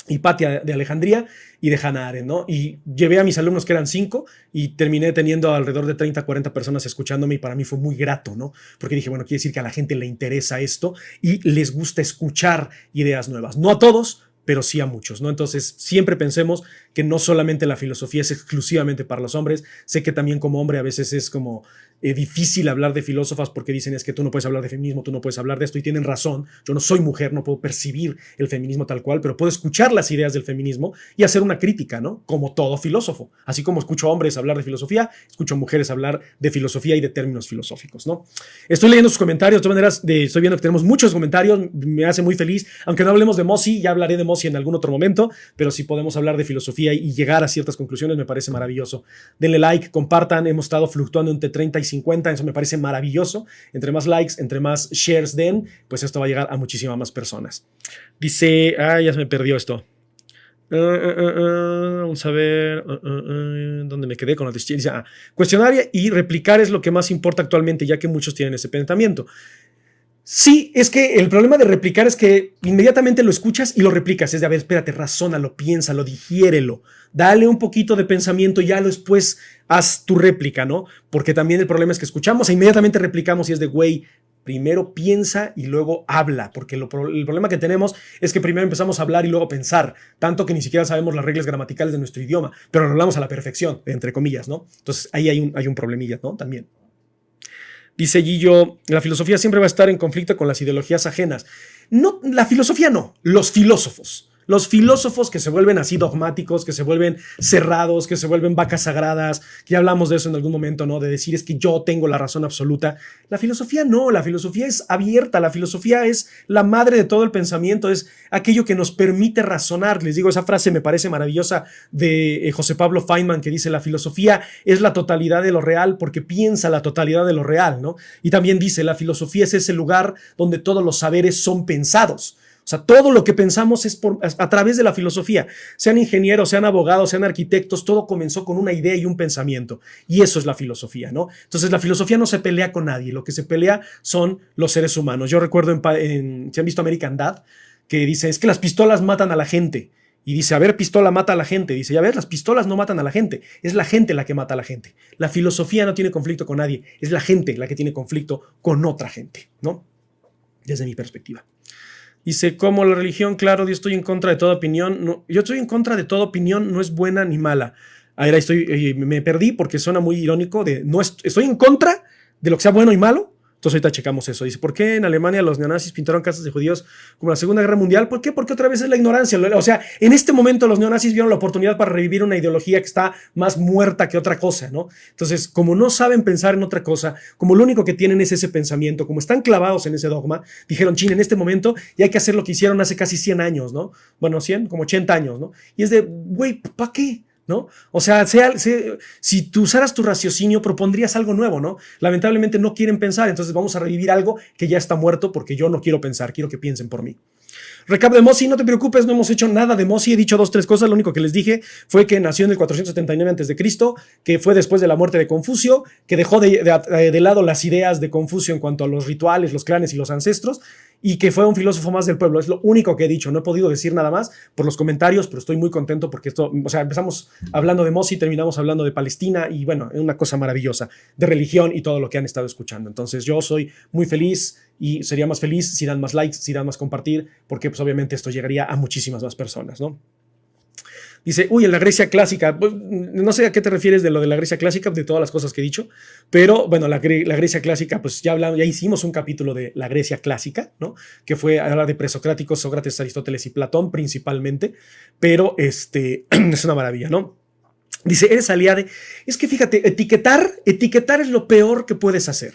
[SPEAKER 1] Hipatia de Alejandría y de Hannah Arendt, ¿no? Y llevé a mis alumnos, que eran 5, y terminé teniendo alrededor de 30, 40 personas escuchándome, y para mí fue muy grato, ¿no? Porque dije, bueno, quiere decir que a la gente le interesa esto y les gusta escuchar ideas nuevas. No a todos, pero sí a muchos, ¿no? Entonces, siempre pensemos que no solamente la filosofía es exclusivamente para los hombres. Sé que también como hombre a veces es como difícil hablar de filósofas porque dicen, es que tú no puedes hablar de feminismo, tú no puedes hablar de esto, y tienen razón. Yo no soy mujer, no puedo percibir el feminismo tal cual, pero puedo escuchar las ideas del feminismo y hacer una crítica, ¿no? Como todo filósofo. Así como escucho hombres hablar de filosofía, escucho mujeres hablar de filosofía y de términos filosóficos, ¿no? Estoy leyendo sus comentarios, de todas maneras, estoy viendo que tenemos muchos comentarios, me hace muy feliz. Aunque no hablemos de Mozi, ya hablaré de Mozi en algún otro momento, pero si podemos hablar de filosofía y llegar a ciertas conclusiones, me parece maravilloso. Denle like, compartan, hemos estado fluctuando entre 30 y 50, eso me parece maravilloso. Entre más likes, entre más shares den, pues esto va a llegar a muchísimas más personas. Dice, ya se me perdió esto. Vamos a ver dónde me quedé con la dice, cuestionar y replicar es lo que más importa actualmente, ya que muchos tienen ese pensamiento. Sí, es que el problema de replicar es que inmediatamente lo escuchas y lo replicas. Es de, a ver, espérate, razónalo, piénsalo, digiérelo, dale un poquito de pensamiento y ya después haz tu réplica, ¿no? Porque también el problema es que escuchamos e inmediatamente replicamos y es de, güey, primero piensa y luego habla, porque el problema que tenemos es que primero empezamos a hablar y luego pensar, tanto que ni siquiera sabemos las reglas gramaticales de nuestro idioma, pero lo hablamos a la perfección, entre comillas, ¿no? Entonces ahí hay un problemilla, ¿no? También. Dice Gillo, la filosofía siempre va a estar en conflicto con las ideologías ajenas. No, la filosofía no, los filósofos. Los filósofos que se vuelven así dogmáticos, que se vuelven cerrados, que se vuelven vacas sagradas, que ya hablamos de eso en algún momento, ¿no? De decir, es que yo tengo la razón absoluta. La filosofía no, la filosofía es abierta, la filosofía es la madre de todo el pensamiento, es aquello que nos permite razonar. Les digo, esa frase me parece maravillosa de José Pablo Feynman, que dice, la filosofía es la totalidad de lo real porque piensa la totalidad de lo real, ¿no? Y también dice, la filosofía es ese lugar donde todos los saberes son pensados. O sea, todo lo que pensamos es a través de la filosofía. Sean ingenieros, sean abogados, sean arquitectos, todo comenzó con una idea y un pensamiento. Y eso es la filosofía, ¿no? Entonces, la filosofía no se pelea con nadie. Lo que se pelea son los seres humanos. Yo recuerdo si han visto American Dad, que dice, es que las pistolas matan a la gente. Y dice, a ver, pistola mata a la gente. Dice, ya ves, las pistolas no matan a la gente. Es la gente la que mata a la gente. La filosofía no tiene conflicto con nadie. Es la gente la que tiene conflicto con otra gente, ¿no? Desde mi perspectiva. Dice, como la religión, claro, yo estoy en contra de toda opinión. No, yo estoy en contra de toda opinión, no es buena ni mala. Ahora me perdí porque suena muy irónico de, no estoy en contra de lo que sea bueno y malo. Entonces ahorita checamos eso. Dice, ¿por qué en Alemania los neonazis pintaron casas de judíos como la Segunda Guerra Mundial? ¿Por qué? Porque otra vez es la ignorancia. O sea, en este momento los neonazis vieron la oportunidad para revivir una ideología que está más muerta que otra cosa, ¿no? Entonces, como no saben pensar en otra cosa, como lo único que tienen es ese pensamiento, como están clavados en ese dogma, dijeron, chin, en este momento ya hay que hacer lo que hicieron hace casi 100 años, ¿no? Bueno, 100, como 80 años, ¿no? Y es de, güey, ¿para qué? ¿No? O sea, si tú usaras tu raciocinio, propondrías algo nuevo, ¿no? Lamentablemente no quieren pensar, entonces vamos a revivir algo que ya está muerto porque yo no quiero pensar, quiero que piensen por mí. Recap de Mozi, no te preocupes, no hemos hecho nada de Mozi, he dicho 2, 3 cosas, lo único que les dije fue que nació en el 479 a.C., que fue después de la muerte de Confucio, que dejó de lado las ideas de Confucio en cuanto a los rituales, los clanes y los ancestros, y que fue un filósofo más del pueblo. Es lo único que he dicho, no he podido decir nada más por los comentarios, pero estoy muy contento porque esto, o sea, empezamos hablando de Mozi, terminamos hablando de Palestina, y bueno, es una cosa maravillosa, de religión y todo lo que han estado escuchando. Entonces yo soy muy feliz y sería más feliz si dan más likes, si dan más compartir, porque pues obviamente esto llegaría a muchísimas más personas, ¿no? Dice, uy, en la Grecia clásica, pues, no sé a qué te refieres de lo de la Grecia clásica, de todas las cosas que he dicho, pero bueno, la Grecia clásica, pues ya hicimos un capítulo de la Grecia clásica, ¿no? Que fue hablar de presocráticos, Sócrates, Aristóteles y Platón principalmente, pero es una maravilla, ¿no? Dice, eres aliade. Es que fíjate, etiquetar es lo peor que puedes hacer.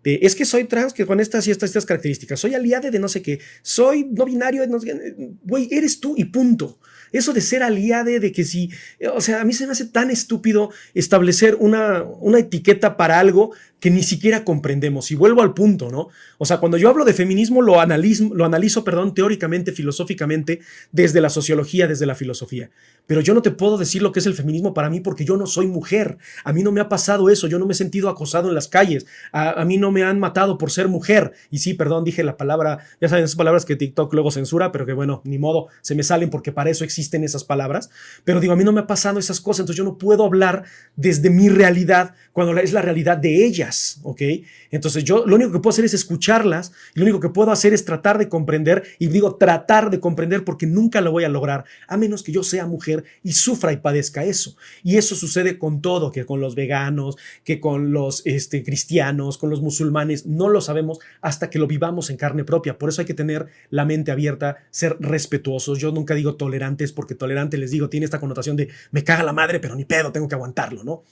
[SPEAKER 1] Es que soy trans, que con estas y estas características, soy aliade de no sé qué, soy no binario, no sé qué, güey, eres tú y punto. Eso de ser aliade, de que si, o sea, a mí se me hace tan estúpido establecer una etiqueta para algo que ni siquiera comprendemos. Y vuelvo al punto, ¿no? O sea, cuando yo hablo de feminismo, lo analizo, teóricamente, filosóficamente, desde la sociología, desde la filosofía. Pero yo no te puedo decir lo que es el feminismo para mí porque yo no soy mujer. A mí no me ha pasado eso, yo no me he sentido acosado en las calles. A mí no me han matado por ser mujer. Y sí, perdón, dije la palabra, ya saben, esas palabras que TikTok luego censura, pero que bueno, ni modo, se me salen porque para eso existen esas palabras. Pero digo, a mí no me ha pasado esas cosas, entonces yo no puedo hablar desde mi realidad cuando es la realidad de ellas, ¿ok? Entonces yo lo único que puedo hacer es escucharlas, y lo único que puedo hacer es tratar de comprender, y digo tratar de comprender porque nunca lo voy a lograr, a menos que yo sea mujer y sufra y padezca eso. Y eso sucede con todo, que con los veganos, que con los cristianos, con los musulmanes, no lo sabemos hasta que lo vivamos en carne propia. Por eso hay que tener la mente abierta, ser respetuosos. Yo nunca digo tolerantes, porque tolerante, les digo, tiene esta connotación de me caga la madre, pero ni pedo, tengo que aguantarlo, ¿no?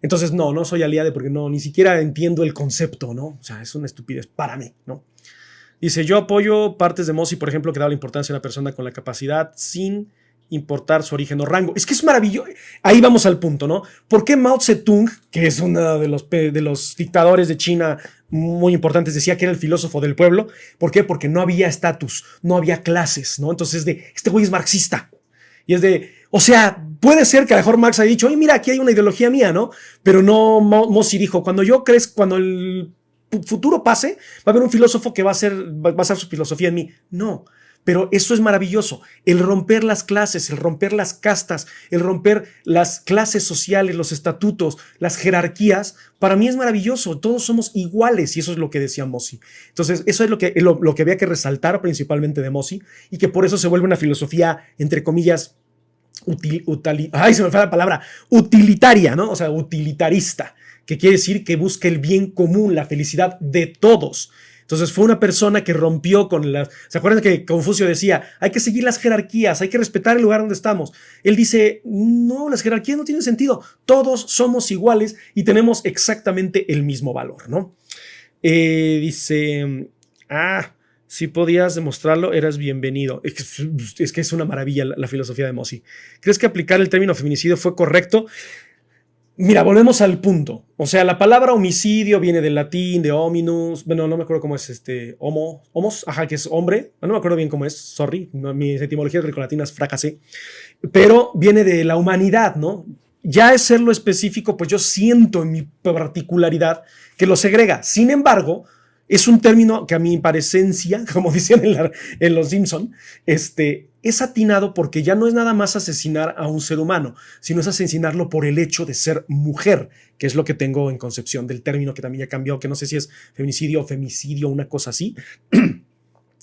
[SPEAKER 1] Entonces, no soy aliade porque ni siquiera entiendo el concepto, ¿no? O sea, es una estupidez para mí, ¿no? Dice, yo apoyo partes de Mozi, por ejemplo, que da la importancia a una persona con la capacidad sin importar su origen o rango. Es que es maravilloso. Ahí vamos al punto, ¿no? ¿Por qué Mao Zedong, que es uno de los dictadores de China muy importantes, decía que era el filósofo del pueblo? ¿Por qué? Porque no había estatus, no había clases, ¿no? Entonces, este güey es marxista. Y es o sea, puede ser que a lo mejor Marx haya dicho, oye, mira, aquí hay una ideología mía, ¿no? Pero no, Mozi dijo, cuando el futuro pase, va a haber un filósofo que va a basar su filosofía en mí. No, pero eso es maravilloso. El romper las clases, el romper las castas, el romper las clases sociales, los estatutos, las jerarquías, para mí es maravilloso. Todos somos iguales y eso es lo que decía Mozi. Entonces, eso es lo que había que resaltar principalmente de Mozi y que por eso se vuelve una filosofía, entre comillas, se me fue la palabra, utilitaria, ¿no? O sea, utilitarista, que quiere decir que busca el bien común, la felicidad de todos. Entonces fue una persona que rompió con las... ¿Se acuerdan que Confucio decía, hay que seguir las jerarquías, hay que respetar el lugar donde estamos? Él dice, no, las jerarquías no tienen sentido, todos somos iguales y tenemos exactamente el mismo valor, ¿no? Dice, si podías demostrarlo, eras bienvenido. Es que es una maravilla la filosofía de Mozi. ¿Crees que aplicar el término feminicidio fue correcto? Mira, volvemos al punto. O sea, la palabra homicidio viene del latín, de hominus. Bueno, no me acuerdo cómo es homos, que es hombre. No me acuerdo bien cómo es, sorry. Mis etimologías grecolatinas fracasé. Pero viene de la humanidad, ¿no? Ya es ser lo específico, pues yo siento en mi particularidad que lo segrega. Sin embargo, Es un término que a mi parecencia, como dicen en Los Simpson, es atinado porque ya no es nada más asesinar a un ser humano, sino es asesinarlo por el hecho de ser mujer, que es lo que tengo en concepción del término, que también ya cambió, que no sé si es feminicidio o femicidio, una cosa así.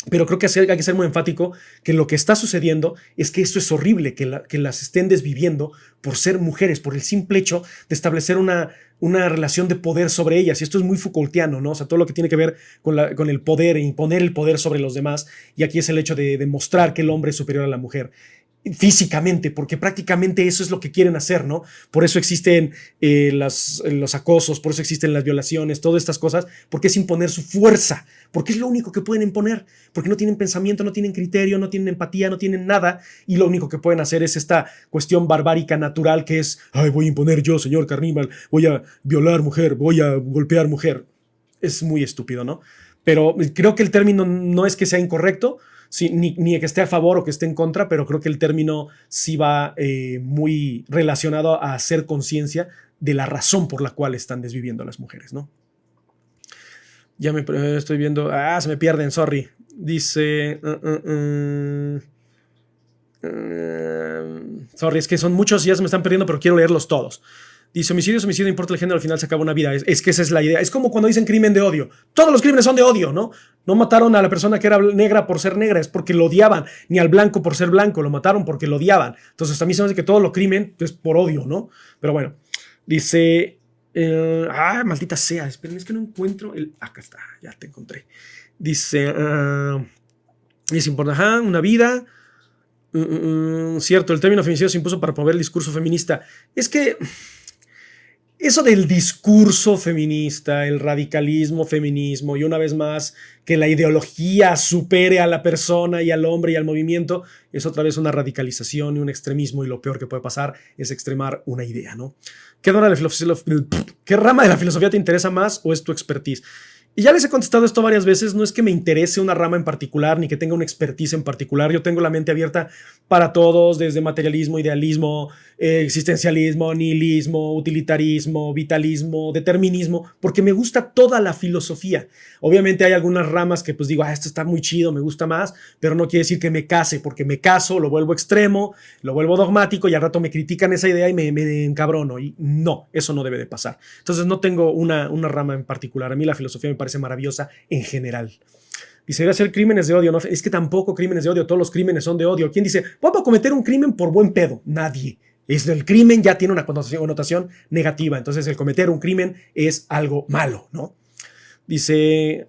[SPEAKER 1] Pero creo que hay que ser muy enfático que lo que está sucediendo es que esto es horrible, que las estén desviviendo por ser mujeres, por el simple hecho de establecer una relación de poder sobre ellas. Y esto es muy Foucaultiano, ¿no? O sea, todo lo que tiene que ver con el poder e imponer el poder sobre los demás. Y aquí es el hecho de demostrar que el hombre es superior a la mujer físicamente, porque prácticamente eso es lo que quieren hacer, ¿no? Por eso existen los acosos, por eso existen las violaciones, todas estas cosas, porque es imponer su fuerza, porque es lo único que pueden imponer, porque no tienen pensamiento, no tienen criterio, no tienen empatía, no tienen nada, y lo único que pueden hacer es esta cuestión barbárica natural que es, ay, voy a imponer yo, señor carníbal, voy a violar mujer, voy a golpear mujer. Es muy estúpido, ¿no? Pero creo que el término no es que sea incorrecto, sí, ni que esté a favor o que esté en contra, pero creo que el término sí va muy relacionado a hacer conciencia de la razón por la cual están desviviendo a las mujeres, ¿no? Ya me estoy viendo. Se me pierden, sorry. Dice. Sorry, es que son muchos y ya se me están perdiendo, pero quiero leerlos todos. Dice, homicidio es homicidio, no importa el género, al final se acaba una vida. Es que esa es la idea. Es como cuando dicen crimen de odio. Todos los crímenes son de odio, ¿no? No mataron a la persona que era negra por ser negra, es porque lo odiaban. Ni al blanco por ser blanco, lo mataron porque lo odiaban. Entonces a mí se me hace que todo lo crimen es por odio, ¿no? Pero bueno, dice... maldita sea, esperen, es que no encuentro el... Acá está, ya te encontré. Dice... es importante, una vida... cierto, el término feminicidio se impuso para promover el discurso feminista. Es que... Eso del discurso feminista, el radicalismo feminismo y una vez más que la ideología supere a la persona y al hombre y al movimiento es otra vez una radicalización y un extremismo y lo peor que puede pasar es extremar una idea, ¿no? ¿Qué rama de la filosofía te interesa más o es tu expertise? Y ya les he contestado esto varias veces, no es que me interese una rama en particular ni que tenga una expertise en particular, yo tengo la mente abierta para todos, desde materialismo, idealismo, existencialismo, nihilismo, utilitarismo, vitalismo, determinismo, porque me gusta toda la filosofía. Obviamente hay algunas ramas que pues digo, esto está muy chido, me gusta más, pero no quiere decir que me case, porque me caso, lo vuelvo extremo, lo vuelvo dogmático y al rato me critican esa idea y me encabrono, y no, eso no debe de pasar. Entonces no tengo una rama en particular, a mí la filosofía me parece maravillosa en general. Dice, debe ser crímenes de odio, ¿no? Es que tampoco crímenes de odio, todos los crímenes son de odio. ¿Quién dice, voy a cometer un crimen por buen pedo? Nadie. El crimen ya tiene una connotación negativa, entonces el cometer un crimen es algo malo, ¿no? Dice,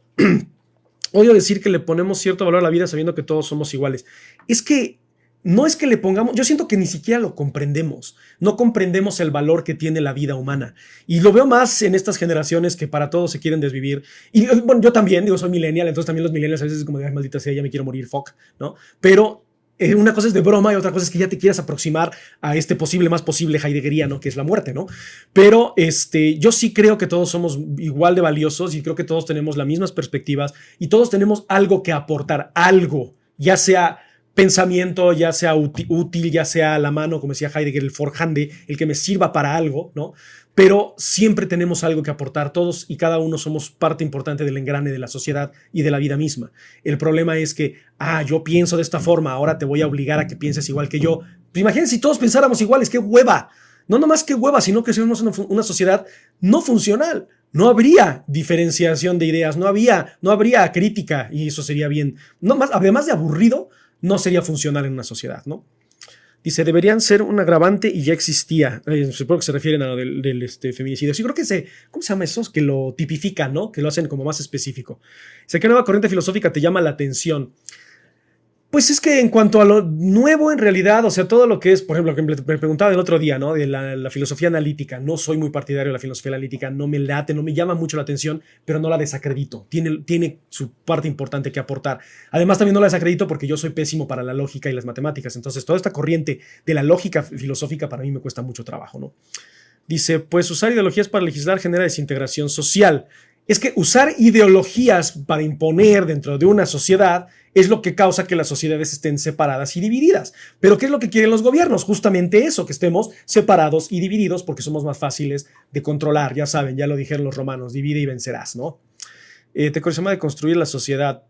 [SPEAKER 1] odio decir que le ponemos cierto valor a la vida sabiendo que todos somos iguales. Es que no es que le pongamos, yo siento que ni siquiera lo comprendemos, no comprendemos el valor que tiene la vida humana y lo veo más en estas generaciones que para todos se quieren desvivir y bueno, yo también, digo, soy millennial, entonces también los millennials a veces es como de, ay, maldita sea, ya me quiero morir, fuck, ¿no? Pero una cosa es de broma y otra cosa es que ya te quieras aproximar a este más posible heideggeriano que es la muerte, ¿no? Pero yo sí creo que todos somos igual de valiosos y creo que todos tenemos las mismas perspectivas y todos tenemos algo que aportar, algo, ya sea pensamiento, ya sea útil, ya sea a la mano, como decía Heidegger, el forjande, el que me sirva para algo, ¿no? Pero siempre tenemos algo que aportar, todos y cada uno somos parte importante del engrane de la sociedad y de la vida misma. El problema es que, yo pienso de esta forma, ahora te voy a obligar a que pienses igual que yo. Pues imagínense si todos pensáramos iguales, qué hueva. No nomás qué hueva, sino que somos una sociedad no funcional. No habría diferenciación de ideas, no habría crítica y eso sería bien. Además de aburrido, no sería funcional en una sociedad, ¿no? Dice, deberían ser un agravante y ya existía. Supongo que se refieren a lo del feminicidio. Sí, creo que ¿cómo se llama eso? Que lo tipifican, ¿no? Que lo hacen como más específico. Dice, ¿qué nueva corriente filosófica te llama la atención? Pues es que en cuanto a lo nuevo en realidad, o sea, todo lo que es, por ejemplo, lo que me preguntaba el otro día, ¿no? De la filosofía analítica. No soy muy partidario de la filosofía analítica, no me late, no me llama mucho la atención, pero no la desacredito. Tiene su parte importante que aportar. Además, también no la desacredito porque yo soy pésimo para la lógica y las matemáticas. Entonces, toda esta corriente de la lógica filosófica para mí me cuesta mucho trabajo, ¿no? Dice, pues usar ideologías para legislar genera desintegración social. Es que usar ideologías para imponer dentro de una sociedad es lo que causa que las sociedades estén separadas y divididas. ¿Pero qué es lo que quieren los gobiernos? Justamente eso, que estemos separados y divididos porque somos más fáciles de controlar. Ya saben, ya lo dijeron los romanos, divide y vencerás, ¿no? te llama de construir la sociedad.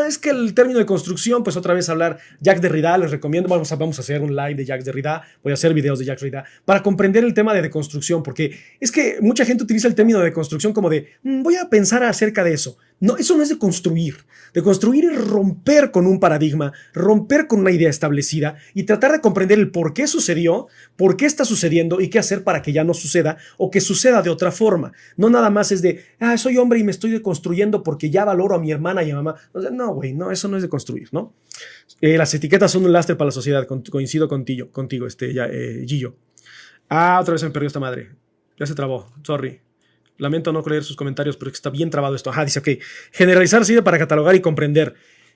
[SPEAKER 1] Es que el término de construcción, pues otra vez hablar Jacques Derrida, les recomiendo, vamos a hacer un live de Jacques Derrida, voy a hacer videos de Jacques Derrida, para comprender el tema de deconstrucción, porque es que mucha gente utiliza el término de deconstrucción como de, voy a pensar acerca de eso. No, eso no es deconstruir. Deconstruir es romper con un paradigma, romper con una idea establecida y tratar de comprender el por qué sucedió, por qué está sucediendo y qué hacer para que ya no suceda o que suceda de otra forma. No nada más es de, soy hombre y me estoy deconstruyendo porque ya valoro a mi hermana y a mamá. No, güey, no, eso no es deconstruir, ¿no? Las etiquetas son un lastre para la sociedad, coincido contigo, Gillo. Otra vez se me perdió esta madre. Ya se trabó, sorry. Lamento no leer sus comentarios, pero está bien trabado esto. Dice, ok, generalizar sirve para catalogar y comprender.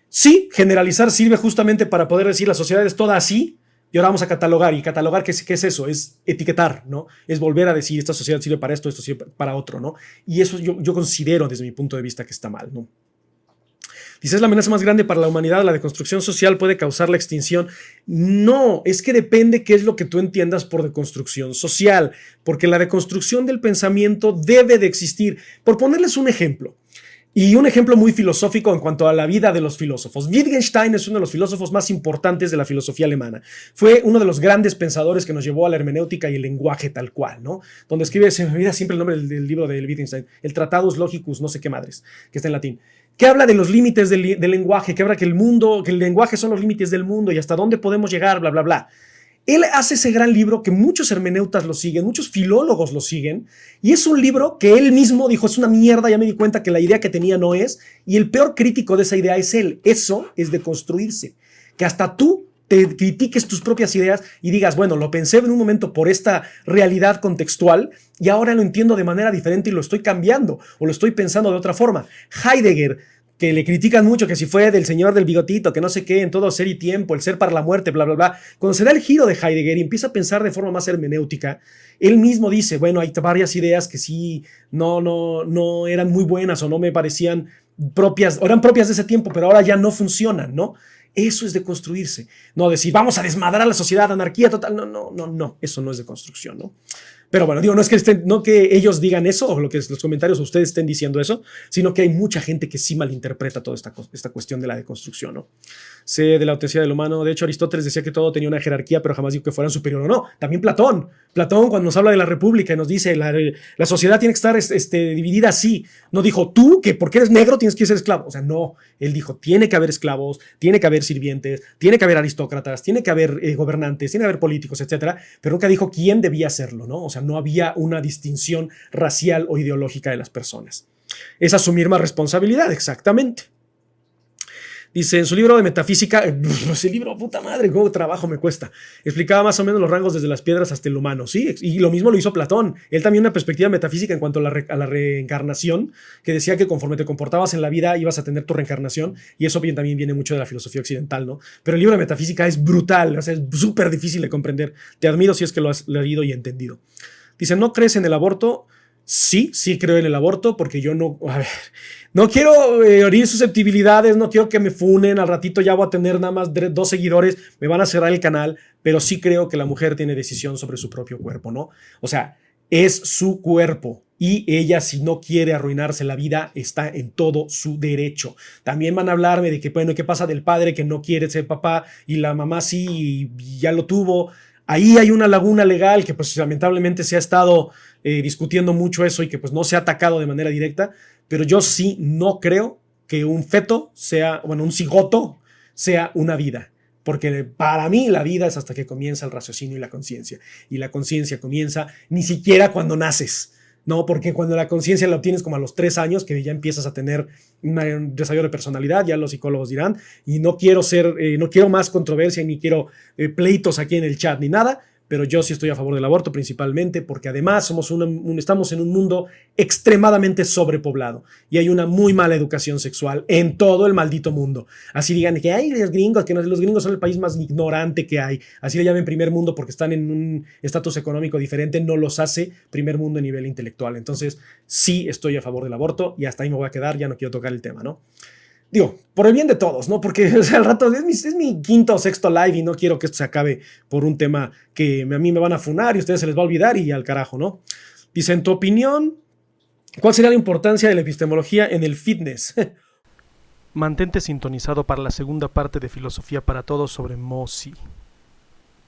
[SPEAKER 1] Sí, generalizar sirve justamente para poder decir la sociedad es toda así y ahora vamos a catalogar. Y catalogar, ¿qué es eso? Es etiquetar, ¿no? Es volver a decir esta sociedad sirve para esto sirve para otro, ¿no? Y eso yo considero desde mi punto de vista que está mal, ¿no? Dice, ¿es la amenaza más grande para la humanidad? ¿La deconstrucción social puede causar la extinción? No, es que depende qué es lo que tú entiendas por deconstrucción social, porque la deconstrucción del pensamiento debe de existir. Por ponerles un ejemplo, y un ejemplo muy filosófico en cuanto a la vida de los filósofos. Wittgenstein es uno de los filósofos más importantes de la filosofía alemana. Fue uno de los grandes pensadores que nos llevó a la hermenéutica y el lenguaje tal cual, ¿no? Donde escribe, se me olvida siempre el nombre del libro de Wittgenstein, el Tratatus Logicus, no sé qué madres, que está en latín, que habla de los límites del lenguaje, que habla que el lenguaje son los límites del mundo y hasta dónde podemos llegar, bla, bla, bla. Él hace ese gran libro que muchos hermeneutas lo siguen, muchos filólogos lo siguen, y es un libro que él mismo dijo, es una mierda, ya me di cuenta que la idea que tenía no es, y el peor crítico de esa idea es él. Eso es deconstruirse. Que hasta tú te critiques tus propias ideas y digas, bueno, lo pensé en un momento por esta realidad contextual y ahora lo entiendo de manera diferente y lo estoy cambiando o lo estoy pensando de otra forma. Heidegger, que le critican mucho, que si fue del señor del bigotito, que no sé qué, en todo ser y tiempo, el ser para la muerte, bla, bla, bla. Cuando se da el giro de Heidegger y empieza a pensar de forma más hermenéutica, él mismo dice, bueno, hay varias ideas que sí no eran muy buenas o no me parecían propias, o eran propias de ese tiempo, pero ahora ya no funcionan, ¿no? Eso es deconstruirse. No decir, vamos a desmadrar la sociedad, anarquía total. No, eso no es deconstrucción, ¿no? Pero bueno, digo, no que ellos digan eso o lo que los comentarios ustedes estén diciendo eso, sino que hay mucha gente que sí malinterpreta toda esta cuestión de la deconstrucción, ¿no? Sé de la autenticidad del humano. De hecho, Aristóteles decía que todo tenía una jerarquía, pero jamás dijo que fueran superior o no. También Platón, cuando nos habla de la república y nos dice la sociedad tiene que estar dividida así. No dijo tú que porque eres negro tienes que ser esclavo. O sea, no. Él dijo tiene que haber esclavos, tiene que haber sirvientes, tiene que haber aristócratas, tiene que haber gobernantes, tiene que haber políticos, etcétera. Pero nunca dijo quién debía hacerlo, ¿no? O sea, no había una distinción racial o ideológica de las personas. Es asumir más responsabilidad, exactamente. Dice, en su libro de metafísica, ese libro, puta madre, cómo trabajo me cuesta, explicaba más o menos los rangos desde las piedras hasta el humano, ¿sí? Y lo mismo lo hizo Platón. Él también una perspectiva metafísica en cuanto a la reencarnación, que decía que conforme te comportabas en la vida ibas a tener tu reencarnación, y eso bien también viene mucho de la filosofía occidental, ¿no? Pero el libro de metafísica es brutal, o sea, es súper difícil de comprender. Te admiro si es que lo has leído y entendido. Dice, ¿no crees en el aborto? Sí creo en el aborto porque yo no quiero herir susceptibilidades, no quiero que me funen, al ratito ya voy a tener nada más 2 seguidores, me van a cerrar el canal, pero sí creo que la mujer tiene decisión sobre su propio cuerpo, ¿no? O sea, es su cuerpo y ella si no quiere arruinarse la vida está en todo su derecho. También van a hablarme de que, bueno, ¿qué pasa del padre que no quiere ser papá y la mamá sí y ya lo tuvo? Ahí hay una laguna legal que pues lamentablemente se ha estado discutiendo mucho eso y que pues no se ha atacado de manera directa, pero yo sí no creo que un feto sea, bueno, un cigoto sea una vida, porque para mí la vida es hasta que comienza el raciocinio y la conciencia, y la conciencia comienza ni siquiera cuando naces, ¿no? Porque cuando la conciencia la obtienes como a los 3 años, que ya empiezas a tener un desarrollo de personalidad, ya los psicólogos dirán, y no quiero más controversia, ni quiero pleitos aquí en el chat, ni nada, pero yo sí estoy a favor del aborto principalmente porque además estamos en un mundo extremadamente sobrepoblado y hay una muy mala educación sexual en todo el maldito mundo. Así digan que hay los gringos, que los gringos son el país más ignorante que hay, así le llamen primer mundo porque están en un estatus económico diferente, no los hace primer mundo a nivel intelectual. Entonces sí estoy a favor del aborto y hasta ahí me voy a quedar, ya no quiero tocar el tema, ¿no? Digo, por el bien de todos, ¿no? Porque o sea, al rato es mi quinto o sexto live y no quiero que esto se acabe por un tema que a mí me van a funar y a ustedes se les va a olvidar y al carajo, ¿no? Dice, en tu opinión, ¿Cuál sería la importancia de la epistemología en el fitness? Mantente sintonizado para la segunda parte de Filosofía para Todos sobre Mozi.